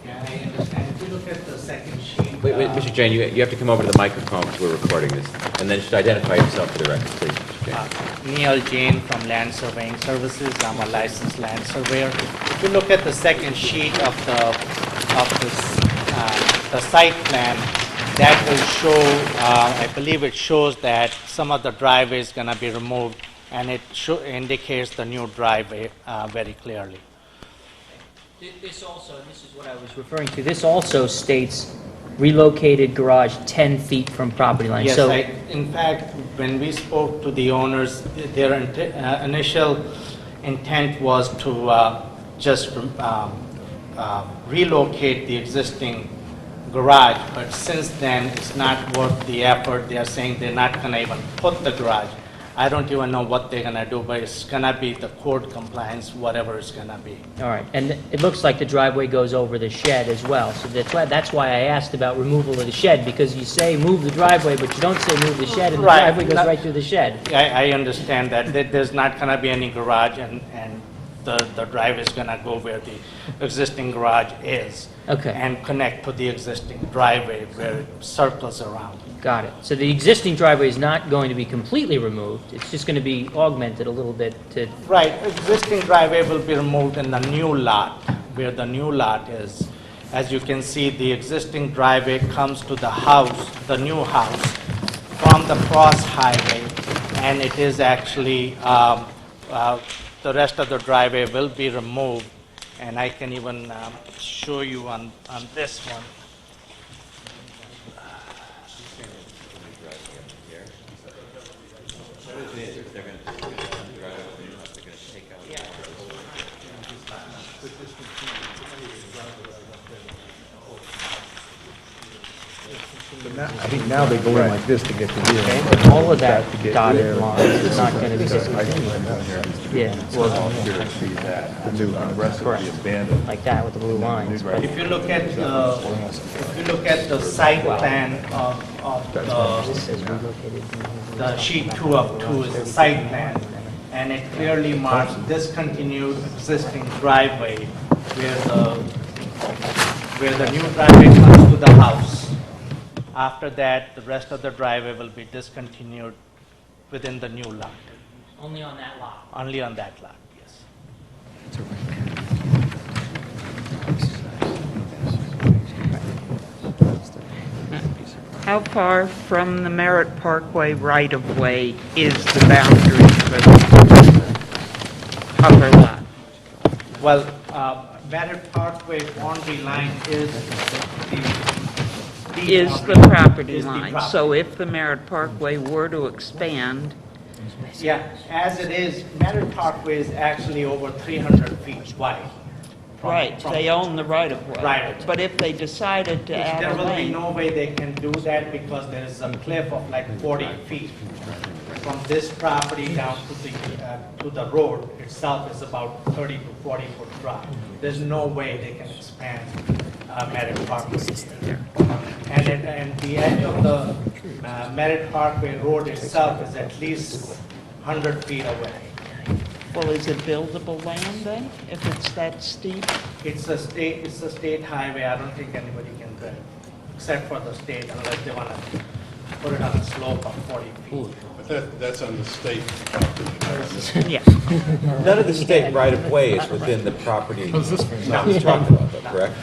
Yeah, I understand. If you look at the second sheet... Wait, Mr. Jane, you have to come over to the microphone because we're recording this. And then just identify yourself for the record, please, Mr. Jane. Neil Jane from Land Surveying Services. I'm a licensed land surveyor. If you look at the second sheet of the site plan, that will show, I believe it shows that some of the driveway is going to be removed, and it indicates the new driveway very clearly. This also, and this is what I was referring to, this also states relocated garage 10 feet from property line. Yes, So in fact, when we spoke to the owners, their initial intent was to just relocate the existing garage, but since then, it's not worth the effort. They are saying they're not gonna even put the garage. I don't even know what they're gonna do, but it's gonna be the code compliance, whatever it's gonna be. All right, and it looks like the driveway goes over the shed as well, so that's why I asked about removal of the shed, because you say move the driveway, but you don't say move the shed, and the Right. driveway goes right through the shed. I understand that there's not gonna be any garage, and the drive is gonna go where the existing garage is. Okay. And connect to the existing driveway where it circles around. Got it. So the existing driveway is not going to be completely removed, it's just going to be augmented a little bit to, Right, existing driveway will be removed in the new lot, where the new lot is. As you can see, the existing driveway comes to the house, the new house, from the cross highway, and it is actually, the rest of the driveway will be removed, and I can even show you on this one. I think now they go in like this to get to here. okay, all of that To get dotted there. line is not going to be discontinued. Yeah, The new rest will be abandoned. like that with the blue lines. But If you look at the site plan of this says relocated. the sheet 2 of 2 is the site plan, and it clearly marks discontinued existing driveway where the new driveway comes to the house. After that, the rest of the driveway will be discontinued within the new lot, Only on that lot. only on that lot, yes. How far from the Merritt Parkway right-of-way is the boundary for the upper lot? Well, Barrett Parkway boundary line is Is the property is the line. property. So if the Merritt Parkway were to expand, Yeah, as it is, Merritt Parkway is actually over 300 feet wide. right, they own the right-of-way. Right. But if they decided to add There a will be lane, no way they can do that because there is a cliff of like 40 feet. From this property down to the road itself is about 30 to 40 foot drop. There's no way they can expand Merritt Parkway. And the edge of the Merritt Parkway Road itself is at least 100 feet away. well, is it buildable land then, if it's that steep? It's a state highway, I don't think anybody can build, except for the state, unless they want to put it on a slope of 40 feet. But that's on the state property. Yeah. None of the state right-of-way is within the property that he's talking about, though, correct?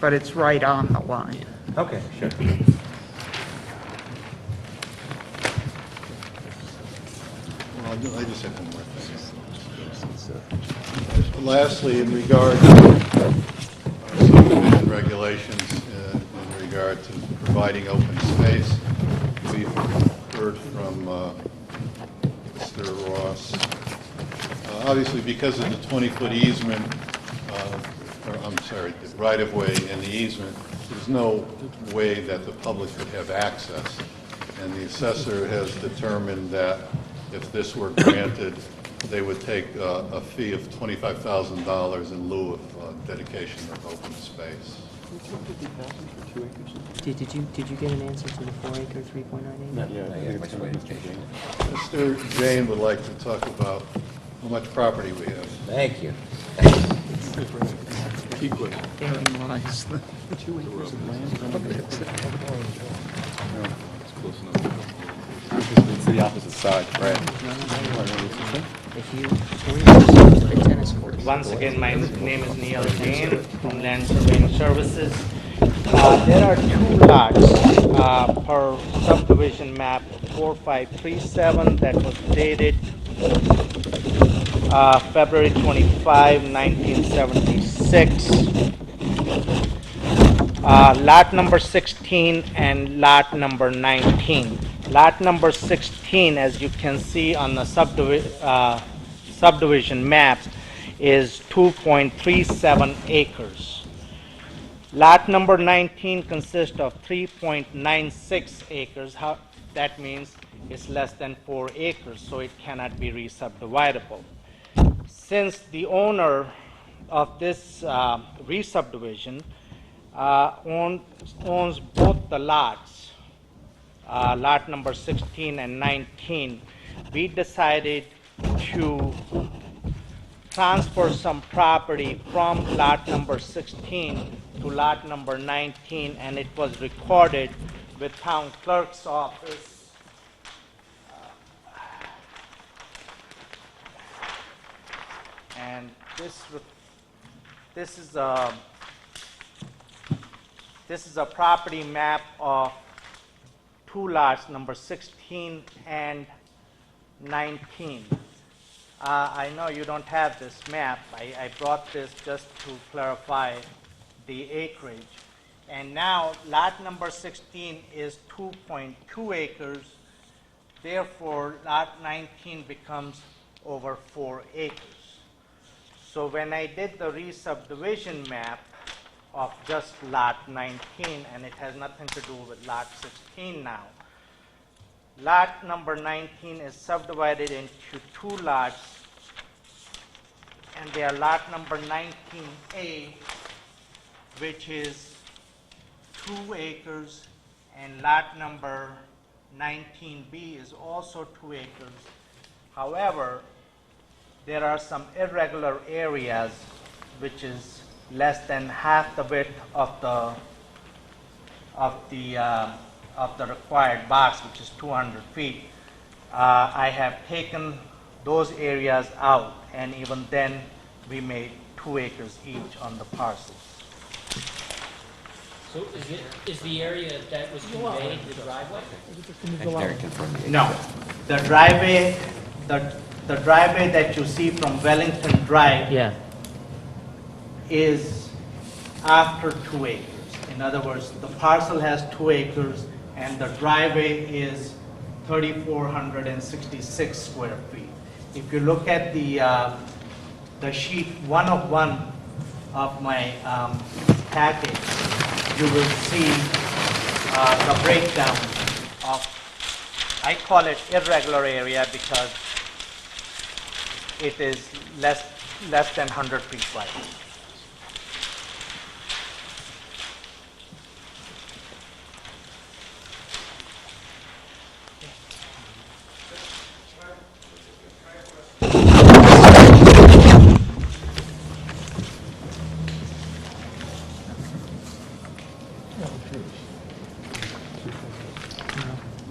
But it's right on the line. Okay, sure. Well, I just have one more thing. Lastly, in regard to subdivision regulations, in regard to providing open space, we've heard from Mr. Ross. Obviously, because of the 20-foot easement, or I'm sorry, the right-of-way and the easement, there's no way that the public could have access. And the assessor has determined that if this were granted, they would take a fee of $25,000 in lieu of dedication of open space. Did you get an answer to the 4 acre 3.98? Mr. Jane would like to talk about how much property we have. Thank you. Therein lies the... It's the opposite side, right? If you, the tennis courts. Once again, my name is Neil Jain from Land Surveying Services. There are 2 lots per subdivision map 4537 that was dated February 25, 1976. Lot number 16 and lot number 19. Lot number 16, as you can see on the subdivision map, is 2.37 acres. Lot number 19 consists of 3.96 acres. That means it's less than 4 acres, so it cannot be re-subdividable. Since the owner of this re-subdivision owns both the lots, lot number 16 and 19, we decided to transfer some property from lot number 16 to lot number 19, and it was recorded with town clerk's office. And this is a property map of two lots, number 16 and 19. I know you don't have this map. I brought this just to clarify the acreage. And now lot number 16 is 2.2 acres. Therefore, lot 19 becomes over 4 acres. So when I did the re-subdivision map of just lot 19, and it has nothing to do with lot 16 now, lot number 19 is subdivided into two lots, and they are lot number 19A, which is 2 acres, and lot number 19B is also 2 acres. However, there are some irregular areas which is less than half the width of the required box, which is 200 feet. I have taken those areas out, and even then we made 2 acres each on the parcels. So is the area that was conveyed the driveway? Engineering confirmed the No, the driveway that you see from Wellington Drive Yeah. is after 2 acres. In other words, the parcel has 2 acres and the driveway is 3,466 square feet. If you look at the sheet 1 of my package, you will see the breakdown of, I call it irregular area because it is less than 100 feet wide.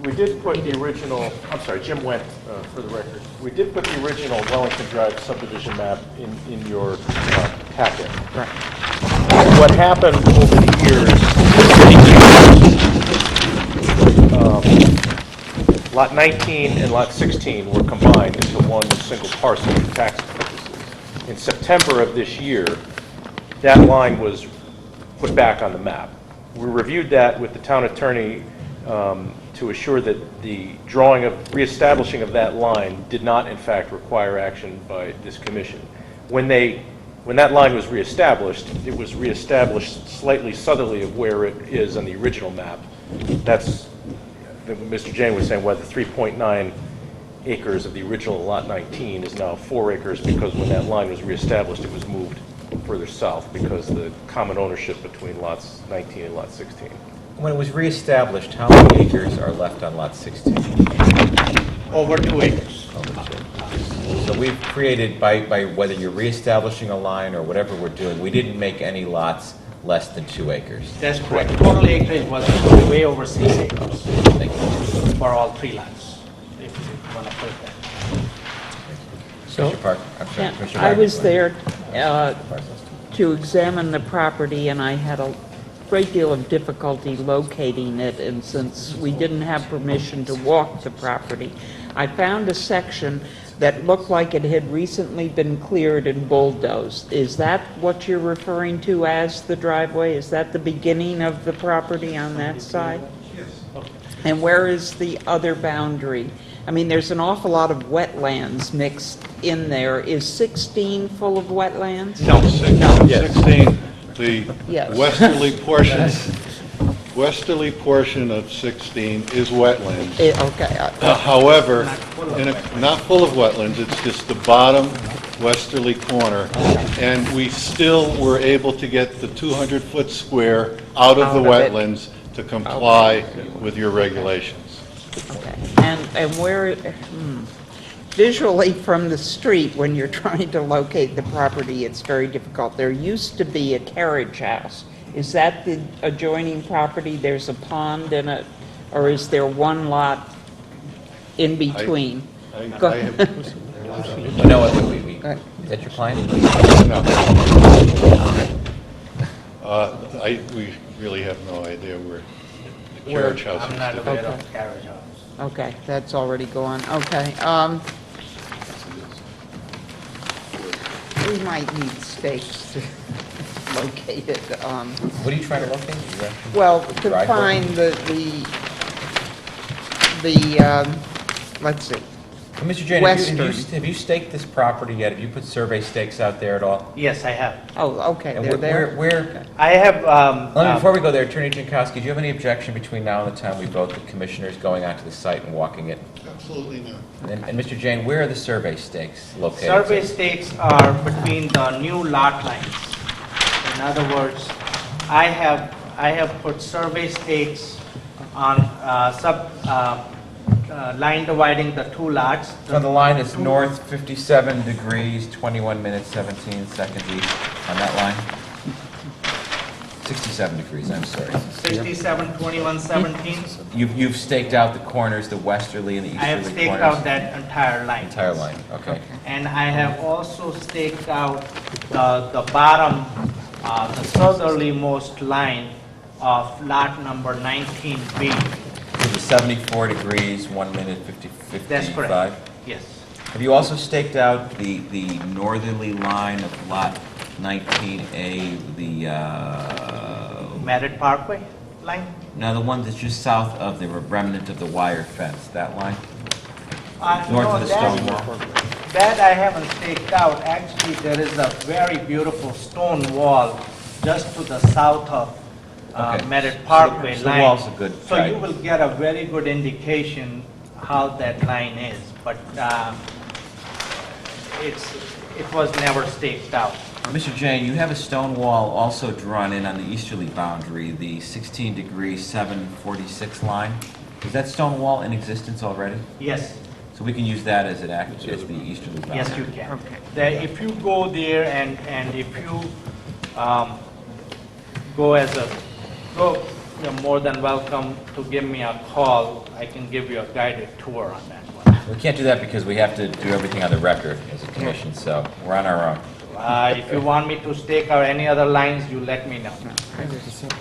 We did put the original, I'm sorry, Jim went for the record. We did put the original Wellington Drive subdivision map in your packet. Right. What happened over the years, Lot 19 and Lot 16 were combined into one single parcel for tax purposes. In September of this year, that line was put back on the map. We reviewed that with the town attorney to assure that the drawing of reestablishing of that line did not in fact require action by this commission. When that line was reestablished, it was reestablished slightly southerly of where it is on the original map. That's Mr. Jane was saying, whether 3.9 acres of the original lot 19 is now 4 acres because when that line was reestablished, it was moved further south because of the common ownership between lots 19 and lot 16. When it was reestablished, how many acres are left on lot 16? Over 2 acres. So we've created, by whether you're reestablishing a line or whatever we're doing, we didn't make any lots less than 2 acres. That's correct. Total acreage was way over 6 acres Thank you. for all 3 lots, if you want to put it that. Commissioner Park, I'm sorry, Yeah, Commissioner I Wagner. was there to examine the property, and I had a great deal of difficulty locating it, and since we didn't have permission to walk the property, I found a section that looked like it had recently been cleared and bulldozed. Is that what you're referring to as the driveway? Is that the beginning of the property on that side? Yes. And where is the other boundary? I mean, there's an awful lot of wetlands mixed in there. Is 16 full of wetlands? No. 16, the Yes. westerly portion of 16 is wetlands. Okay. However, not full of wetlands, it's just the bottom westerly corner. And we still were able to get the 200-foot square out of the Out of it. wetlands to comply with your regulations. Okay. And where, visually from the street, when you're trying to locate the property, it's very difficult. There used to be a carriage house. Is that the adjoining property? There's a pond in it, or is there one lot in between? Go- I have, No, is that your client? we really have no idea where the carriage house I'm is. not aware Okay. of carriage house. Okay, that's already gone. Okay. We might need stakes to locate it. What are you trying to locate? Well, to Driveway? find let's see. Mr. Jane, Western. have you staked this property yet? Have you put survey stakes out there at all? Yes, I have. Oh, okay, And they're there. where, I have, before we go there, Attorney Jankowski, do you have any objection between now and the time we vote, the commissioners going onto the site and walking it? Absolutely not. And Mr. Jane, where are the survey stakes located? survey stakes are between the new lot lines. In other words, I have put survey stakes on line dividing the two lots. So the line is north 57 degrees, 21 minutes, 17 seconds east on that line? 67 degrees, I'm sorry. 67, 21, 17. You've staked out the corners, the westerly and the I have easterly staked corners? out that entire line. Entire line, okay. And I have also staked out the bottom, the southerlymost line of lot number 19B. So the 74 degrees, 1 minute, 55? That's correct. Yes. Have you also staked out the northerly line of lot 19A, the, Merritt Parkway line? no, the one that's just south of the remnant of the wire fence, that line? North No, of the stone wall? that I haven't staked out. Actually, there is a very beautiful stone wall just to the south of Okay. Merritt Parkway So the line. wall's a good So you guide. will get a very good indication how that line is, but it was never staked out. Mr. Jane, you have a stone wall also drawn in on the easterly boundary, the 16 degree 746 line. Is that stone wall in existence already? Yes, So we can use that as the easterly boundary? yes, you can. Okay. If you go there and if you you're more than welcome to give me a call. I can give you a guided tour on that one. We can't do that because we have to do everything on the record as a commission, so we're on our own. If you want me to stake out any other lines, you let me know.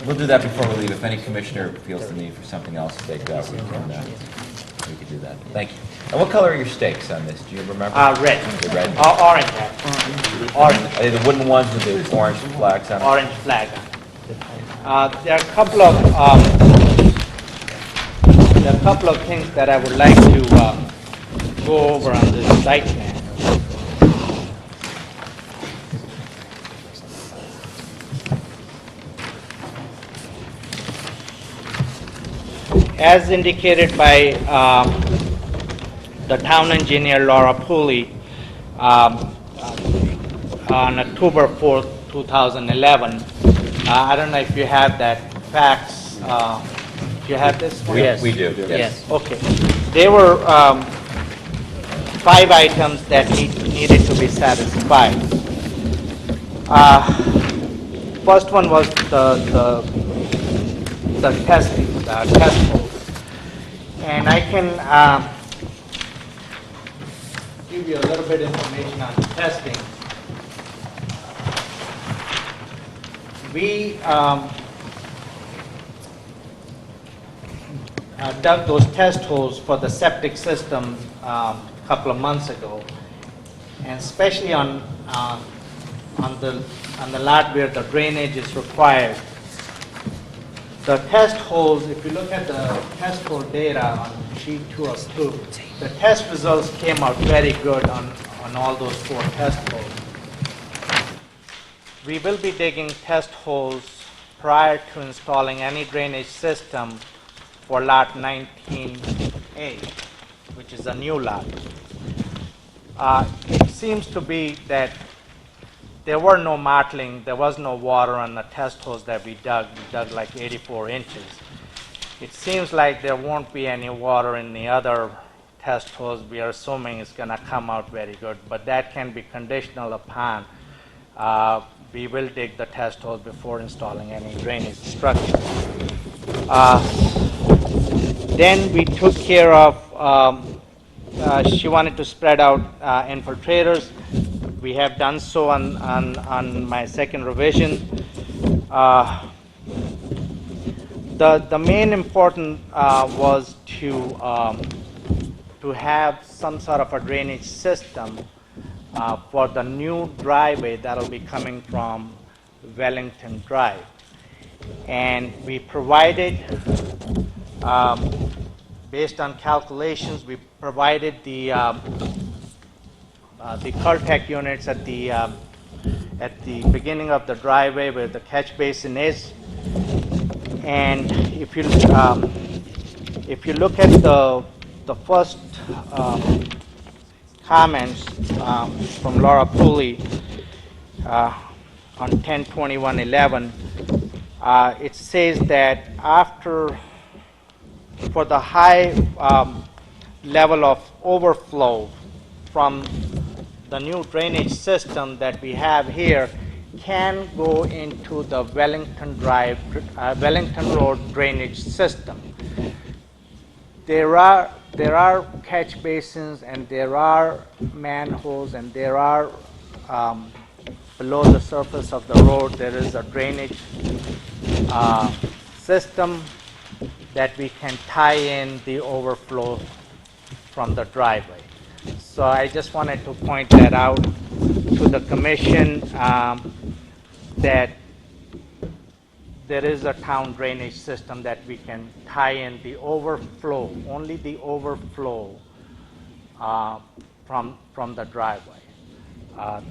We'll do that before we leave. If any commissioner feels the need for something else staked out, we can do that. Thank you. And what color are your stakes on this? Do you remember? Red. They're red? Orange, actually. Orange. Are they the wooden ones with the orange flags on them? Orange flag. There are a couple of things that I would like to go over on this site plan. As indicated by the town engineer Laura Pooley on October 4th, 2011. I don't know if you have that fax. Do you have this? Yes. We do, Yes. Okay. There were 5 items that needed to be satisfied. First one was the testing, the test holes. And I can give you a little bit information on the testing. We dug those test holes for the septic system a couple of months ago, and especially on the lot where the drainage is required. The test holes, if you look at the test hole data on sheet 2 of 2, the test results came out very good on all those 4 test holes. We will be digging test holes prior to installing any drainage system for lot 19A, which is a new lot. It seems to be that there were no mottling, there was no water on the test holes that we dug. We dug like 84 inches. It seems like there won't be any water in the other test holes. We are assuming it's going to come out very good, but that can be conditional upon we will dig the test holes before installing any drainage structure. Then we took care of, she wanted to spread out infiltrators. We have done so on my second revision. The main important was to have some sort of a drainage system for the new driveway that will be coming from Wellington Drive. And we provided, based on calculations, we provided the Curtec units at the beginning of the driveway where the catch basin is. And if you look at the first comments from Laura Pooley on 10/21/11, it says that for the high level of overflow from the new drainage system that we have here can go into the Wellington Road drainage system. There are catch basins and there are manholes and there are below the surface of the road there is a drainage system that we can tie in the overflow from the driveway. So I just wanted to point that out to the commission that there is a town drainage system that we can tie in the overflow, only the overflow from the driveway.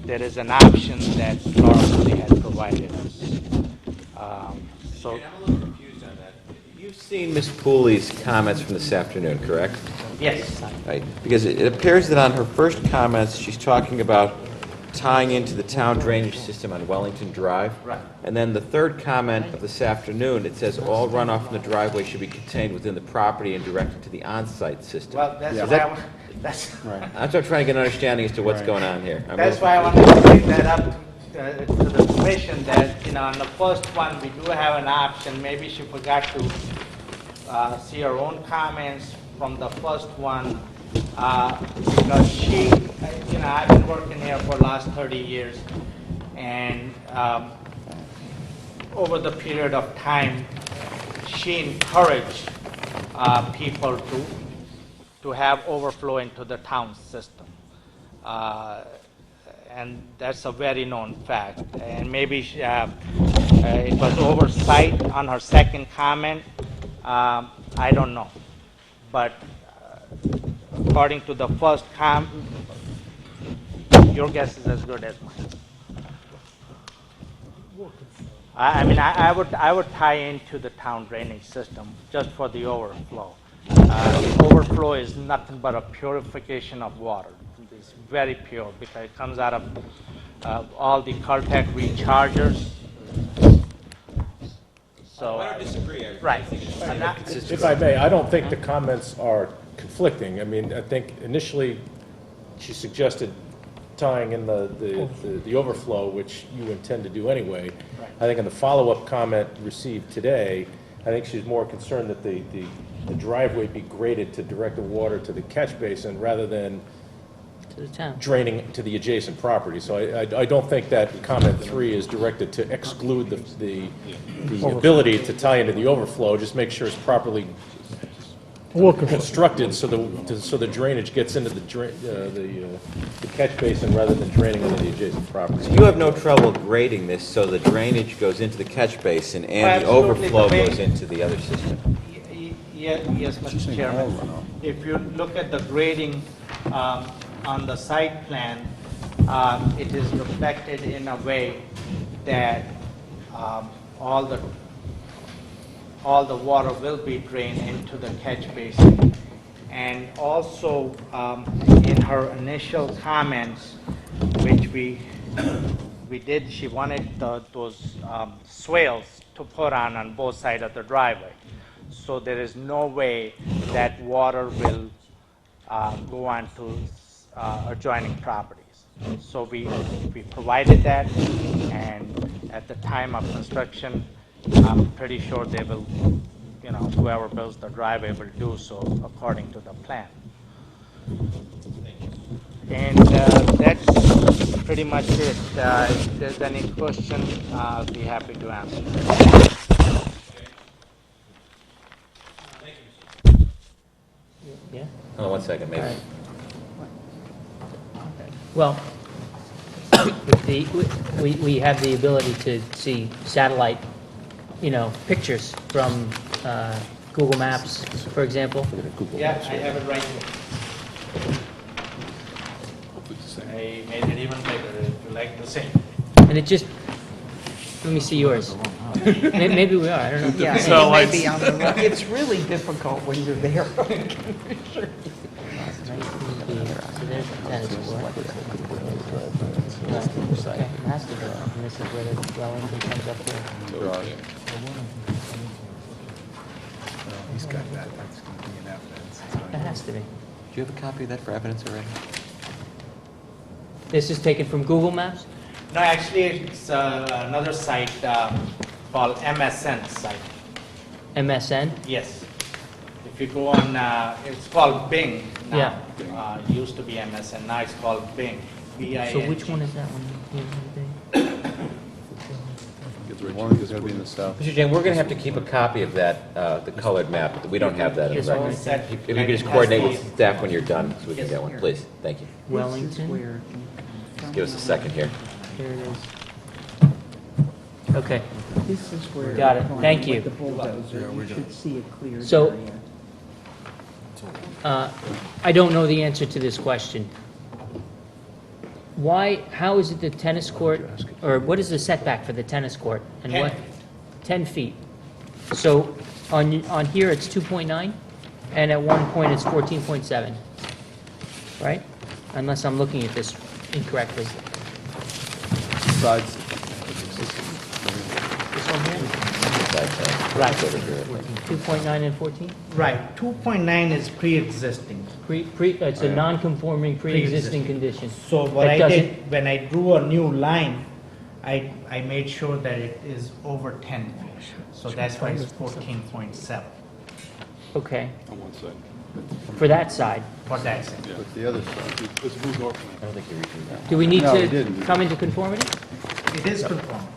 There is an option that Laura Pooley has provided us. So I'm a little confused on that. You've seen Ms. Pooley's comments from this afternoon, correct? yes, Right, because it appears that on her first comments, she's talking about tying into the town drainage system on Wellington Drive. Right. And then the third comment of this afternoon, it says all runoff from the driveway should be contained within the property and directed to the on-site system. well, that's Is why that- that's That's what I'm trying to get an understanding as to what's going on here. I'm That's a why I little wanted to bring that up to the commission, that, on the first one, we do have an option. Maybe she forgot to see her own comments from the first one, because she, I've been working here for the last 30 years, and over the period of time, she encouraged people to have overflow into the town system. And that's a very known fact. And maybe it was oversight on her second comment. I don't know. But according to the first comment, your guess is as good as mine. I would tie into the town drainage system just for the overflow. Overflow is nothing but a purification of water. It's very pure because it comes out of all the Curtec rechargers. So, I don't disagree. right. If I may, I don't think the comments are conflicting. I mean, I think initially she suggested tying in the overflow, which you intend to do anyway. Right. I think in the follow-up comment received today, I think she's more concerned that the driveway be graded to direct the water to the catch basin rather than To the town. draining to the adjacent property. So I don't think that comment 3 is directed to exclude the ability to tie into the overflow, just make sure it's properly constructed so the drainage gets into the catch basin rather than draining into the adjacent property. So you have no trouble grading this so the drainage goes into the catch basin and the Absolutely, overflow the way- goes into the other system? Yes, Mr. Chairman. If you look at the grading on the site plan, it is reflected in a way that all the water will be drained into the catch basin. And also, in her initial comments, which we did, she wanted those swales to put on both sides of the driveway. So there is no way that water will go on to adjoining properties. So we provided that, and at the time of construction, I'm pretty sure they will, whoever builds the driveway will do so according to the plan. And that's pretty much it. If there's any question, I'll be happy to answer. Yeah? Hold on one second, maybe. Well, we have the ability to see satellite, pictures from Google Maps, for example. Yeah, I have it right here. I made it even bigger if you like the same. And it just, let me see yours. Maybe we are, I don't know. Yeah, it may be on the, it's really difficult when you're there. So there's the tennis court. Right, okay, master dwelling, and this is where the dwelling comes up here. He's got that, that's going to be an evidence. That has to be. Do you have a copy of that for evidence already? This is taken from Google Maps? No, actually, it's another site called MSN site. MSN? Yes. If you go on, it's called Bing now. Yeah. It used to be MSN, now it's called Bing. B-I-N-G. So which one is that one? It's going to be in the south. Mr. Jane, we're going to have to keep a copy of that, the colored map, but we don't have that in Yes, the I record. said- If you could just coordinate with staff when you're done, so we can get one, please. Thank you. Wellington? Just give us a second here. Here it is. Okay. This is where. Got it. Thank you. With the bulldozer, you should see a clear So- area. I don't know the answer to this question. How is it the tennis court, or what is the setback for the tennis court? And 10 what? feet. 10 feet. So on here, it's 2.9, and at one point, it's 14.7, right? Unless I'm looking at this incorrectly. Sides. This one here? Right. 2.9 and 14? Right, 2.9 is pre-existing. It's a non-conforming pre-existing condition. So what That I doesn't- did, when I drew a new line, I made sure that it is over 10 feet. So that's why it's 14.7 Okay, On one side. for that side. for that side. But the other side, I don't think you're reaching that. Do we need No, we to didn't. come into conformity It is conforming,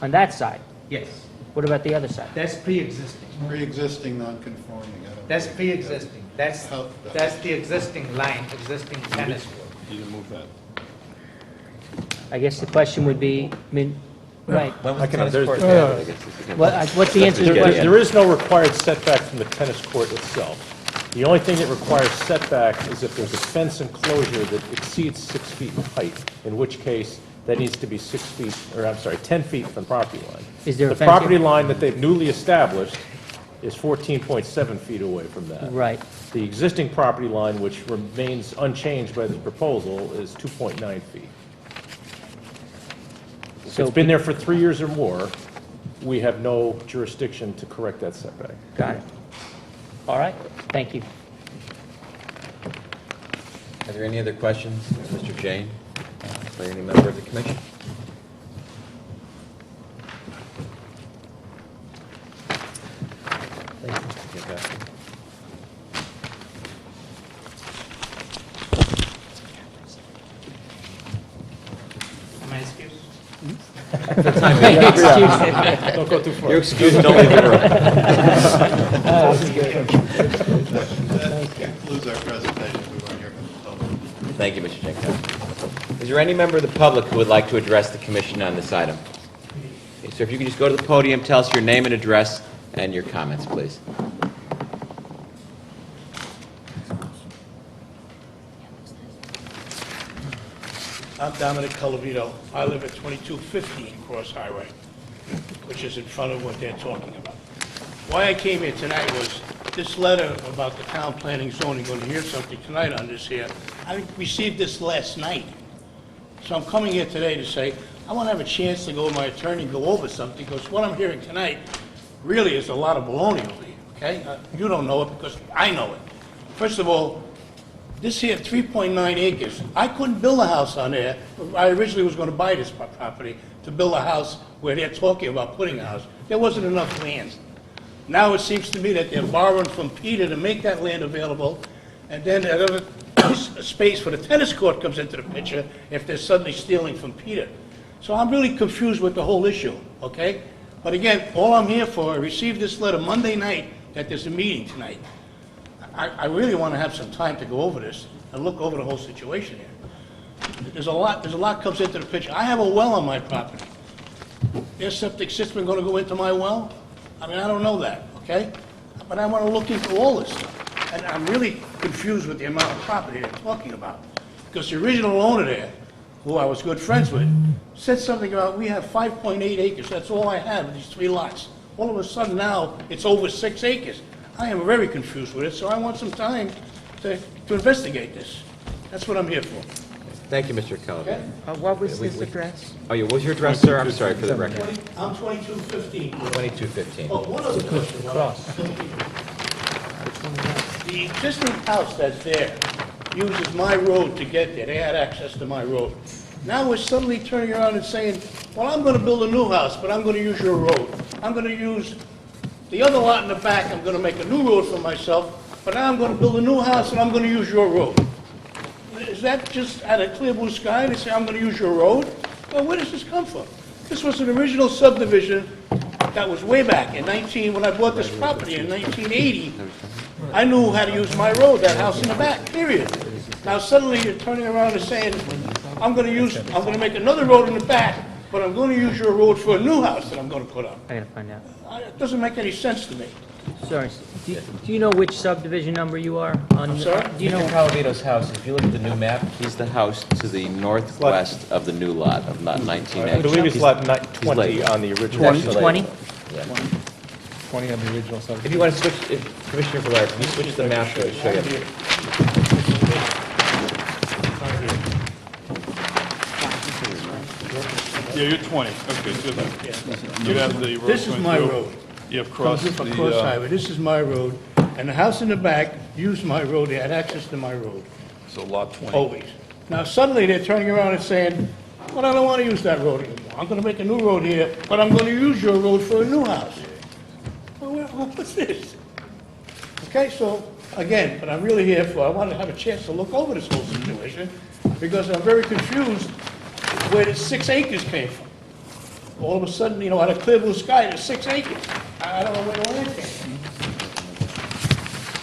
on that side? yes. What about the other side? That's pre-existing. pre-existing non-conforming. I don't That's think- pre-existing. That's the existing line, existing tennis court. You didn't move that. I guess the question would be, right, When was I the can- tennis there's- court there? I guess this is- what's the answer to the Yeah, question? There is no required setback from the tennis court itself. The only thing that requires setback is if there's a fence enclosure that exceeds 6 feet in height, in which case that needs to be 6 feet, or I'm sorry, 10 feet from the property line. Is there a The fence property here? line that they've newly established is 14.7 feet away from that. Right, The existing property line, which remains unchanged by this proposal, is 2.9 feet. If So- it's been there for 3 years or more, we have no jurisdiction to correct that setback. got it. All right, thank you. Are there any other questions, Mr. Jane, by any member of the commission? Thank you, Mr. Kinkowski. Am I excused? Don't go too far. You're excused, don't leave the room. That concludes our presentation. We want to hear from the public. Thank you, Mr. Jenkins. Is there any member of the public who would like to address the commission on this item? Okay, so if you could just go to the podium, tell us your name and address and your comments, please. I'm Dominic Calavito. I live at 2215 Cross Highway, which is in front of what they're talking about. Why I came here tonight was this letter about the town planning zoning, going to hear something tonight on this here. I received this last night. So I'm coming here today to say, I want to have a chance to go with my attorney and go over something, because what I'm hearing tonight really is a lot of baloney over here, okay? You don't know it because I know it. First of all, this here 3.9 acres, I couldn't build a house on there. I originally was going to buy this property to build a house where they're talking about putting a house. There wasn't enough land. Now it seems to me that they're borrowing from Peter to make that land available, and then that other space for the tennis court comes into the picture if they're suddenly stealing from Peter. So I'm really confused with the whole issue, okay? But again, all I'm here for, I received this letter Monday night that there's a meeting tonight. I really want to have some time to go over this and look over the whole situation here. There's a lot comes into the picture. I have a well on my property. Their septic system going to go into my well? I mean, I don't know that, okay? But I want to look into all this stuff. And I'm really confused with the amount of property they're talking about. Because the original owner there, who I was good friends with, said something about, we have 5.8 acres. That's all I have, these 3 lots. All of a sudden now, it's over 6 acres. I am very confused with it, so I want some time to investigate this. That's what I'm here for. Thank you, Mr. Calavito. What was his address? Oh, yeah, what was your address, sir? I'm sorry for the record. I'm 2215. 2215. Oh, one other question. The existing house that's there uses my road to get there. They had access to my road. Now we're suddenly turning around and saying, well, I'm going to build a new house, but I'm going to use your road. I'm going to use the other lot in the back. I'm going to make a new road for myself, but now I'm going to build a new house and I'm going to use your road. Is that just out of clear blue sky? They say, I'm going to use your road? Well, where does this come from? This was an original subdivision that was way back in when I bought this property in 1980. I knew how to use my road, that house in the back, period. Now suddenly you're turning around and saying, I'm going to make another road in the back, but I'm going to use your road for a new house that I'm going to put up. I gotta find out. It doesn't make any sense to me. Sorry, do you know which subdivision number you are on? I'm sorry? Do you know? Mr. Calavito's house, if you look at the new map, he's the house to the northwest of the new lot of lot 19A. I believe it's lot 20 on the original. 20? Yeah. 20 on the original If subdivision. you want to switch, Commissioner Blair, can you switch the map to show you? Yeah, you're 20, okay, so you have the road. This is my road. You have crossed From Cross Highway, this is my road, and the house in the back used my road, they had access to my road, so lot 20. always. Now suddenly they're turning around and saying, well, I don't want to use that road anymore. I'm going to make a new road here, but I'm going to use your road for a new house. Well, what's this? Okay, so, again, but I'm really here for, I want to have a chance to look over this whole situation, because I'm very confused where the 6 acres came from. All of a sudden, out of clear blue sky, there's 6 acres. I don't know where the land came from.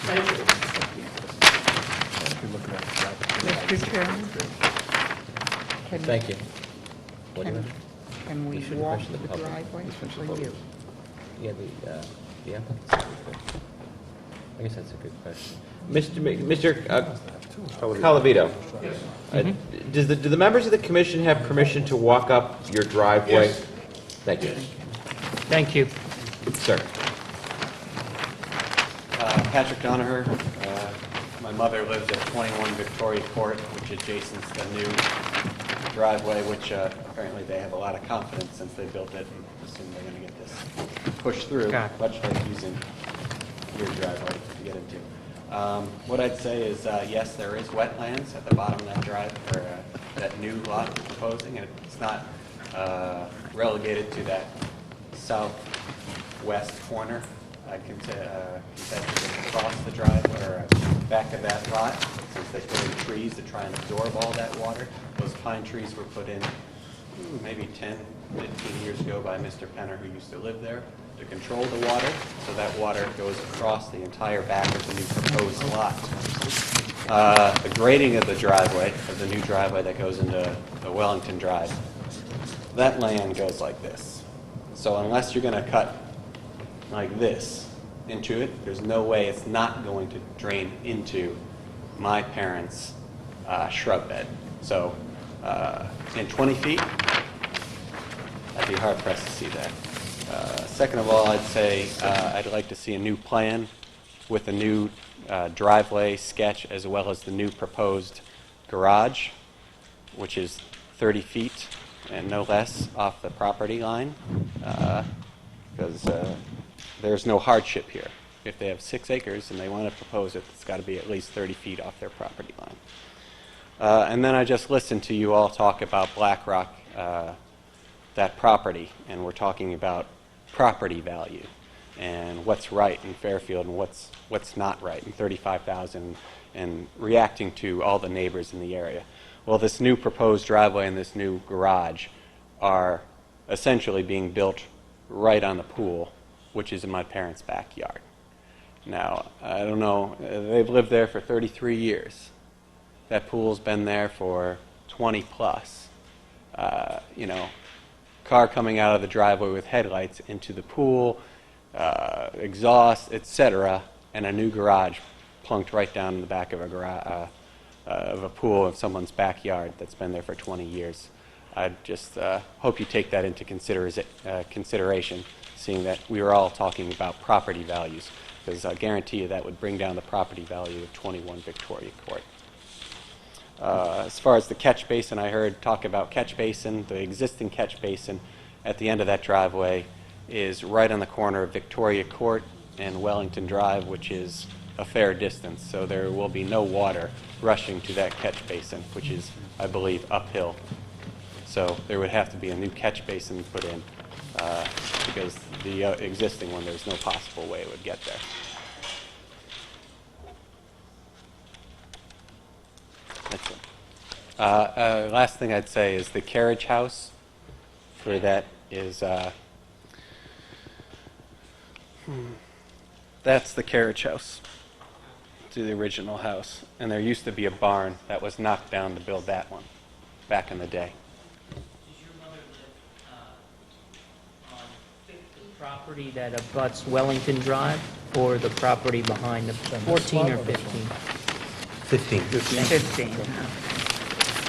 Thank you. Mr. Chairman? Thank you. What do you have? Can we shouldn't walk question the the public. driveway for you? Yeah, the applicant's a good question. I guess that's a good question. Mr. Calavito, do the members of the commission have permission to walk up your driveway? Yes. Thank you. Thank you. Sir. Patrick Donaher. My mother lives at 21 Victoria Court, which adjacent to the new driveway, which apparently they have a lot of confidence since they built it and assume they're going to get this pushed through, Got it. much like using your driveway to get into. What I'd say is, yes, there is wetlands at the bottom of that drive, or that new lot we're proposing, and it's not relegated to that southwest corner. I can say across the drive or back of that lot, since they put in trees to try and absorb all that water. Those pine trees were put in maybe 10, 15 years ago by Mr. Penner, who used to live there, to control the water, so that water goes across the entire back of the new proposed lot. The grading of the driveway, of the new driveway that goes into the Wellington Drive, that land goes like this. So unless you're going to cut like this into it, there's no way it's not going to drain into my parents' shrub bed. So in 20 feet, I'd be hard pressed to see that. Second of all, I'd say I'd like to see a new plan with a new driveway sketch as well as the new proposed garage, which is 30 feet and no less off the property line, because there's no hardship here. If they have 6 acres and they want to propose it, it's got to be at least 30 feet off their property line. And then I just listened to you all talk about Blackrock, that property, and we're talking about property value and what's right in Fairfield and what's not right, and 35,000, and reacting to all the neighbors in the area. Well, this new proposed driveway and this new garage are essentially being built right on the pool, which is in my parents' backyard. Now, I don't know, they've lived there for 33 years. That pool's been there for 20 plus. You know, car coming out of the driveway with headlights into the pool, exhaust, etc., and a new garage plunked right down in the back of a pool in someone's backyard that's been there for 20 years. I just hope you take that into consideration, seeing that we were all talking about property values, because I guarantee you that would bring down the property value of 21 Victoria Court. As far as the catch basin, I heard talk about catch basin. The existing catch basin at the end of that driveway is right on the corner of Victoria Court and Wellington Drive, which is a fair distance. So there will be no water rushing to that catch basin, which is, I believe, uphill. So there would have to be a new catch basin put in because the existing one, there's no possible way it would get there. That's it. Last thing I'd say is the carriage house for that is, that's the carriage house to the original house. And there used to be a barn that was knocked down to build that one back in the day. Does your mother live on the property that abuts Wellington Drive, or the property behind the 14 or 15? 15. 15.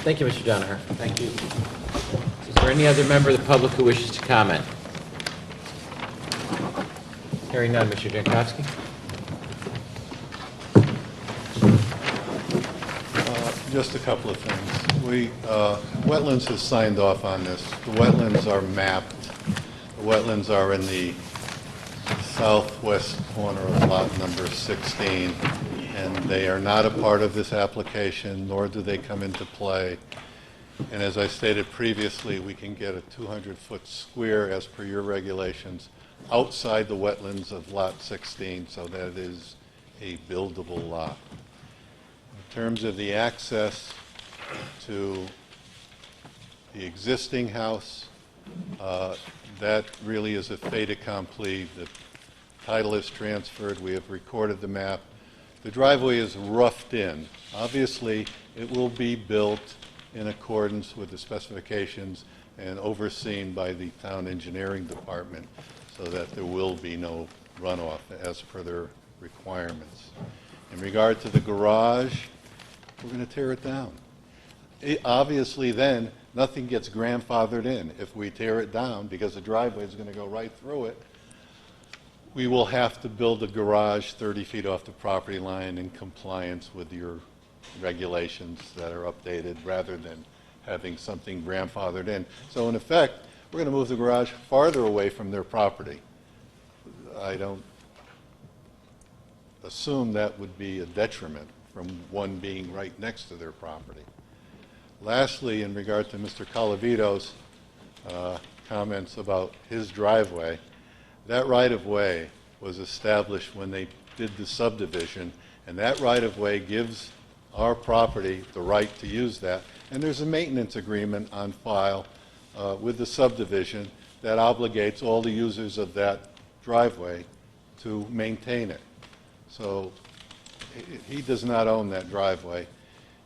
Thank you, Mr. Donaher. Thank you. Is there any other member of the public who wishes to comment? Hearing none, Mr. Jankowski. Just a couple of things. Wetlands has signed off on this. The wetlands are mapped. The wetlands are in the southwest corner of lot number 16, and they are not a part of this application, nor do they come into play. And as I stated previously, we can get a 200-foot square, as per your regulations, outside the wetlands of lot 16, so that is a buildable lot. In terms of the access to the existing house, that really is a fait accompli. The title is transferred. We have recorded the map. The driveway is roughed in. Obviously, it will be built in accordance with the specifications and overseen by the town engineering department so that there will be no runoff as per their requirements. In regard to the garage, we're going to tear it down. Obviously, then, nothing gets grandfathered in. If we tear it down, because the driveway is going to go right through it, we will have to build a garage 30 feet off the property line in compliance with your regulations that are updated, rather than having something grandfathered in. So in effect, we're going to move the garage farther away from their property. I don't assume that would be a detriment from one being right next to their property. Lastly, in regard to Mr. Calavito's comments about his driveway, that right-of-way was established when they did the subdivision, and that right-of-way gives our property the right to use that. And there's a maintenance agreement on file with the subdivision that obligates all the users of that driveway to maintain it. So he does not own that driveway.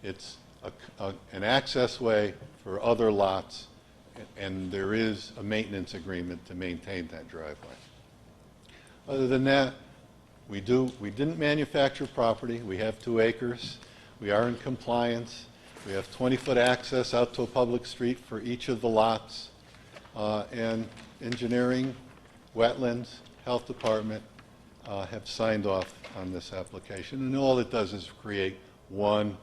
It's an access way for other lots, and there is a maintenance agreement to maintain that driveway. Other than that, we didn't manufacture property. We have 2 acres. We are in compliance. We have 20-foot access out to a public street for each of the lots. And engineering, wetlands, health department have signed off on this application. And all it does is create 1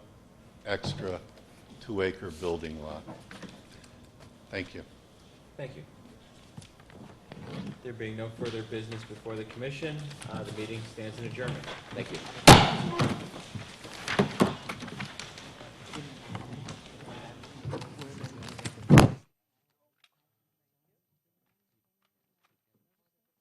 extra 2-acre building lot. Thank you. Thank you. There being no further business before the commission, the meeting stands in adjournment. Thank you.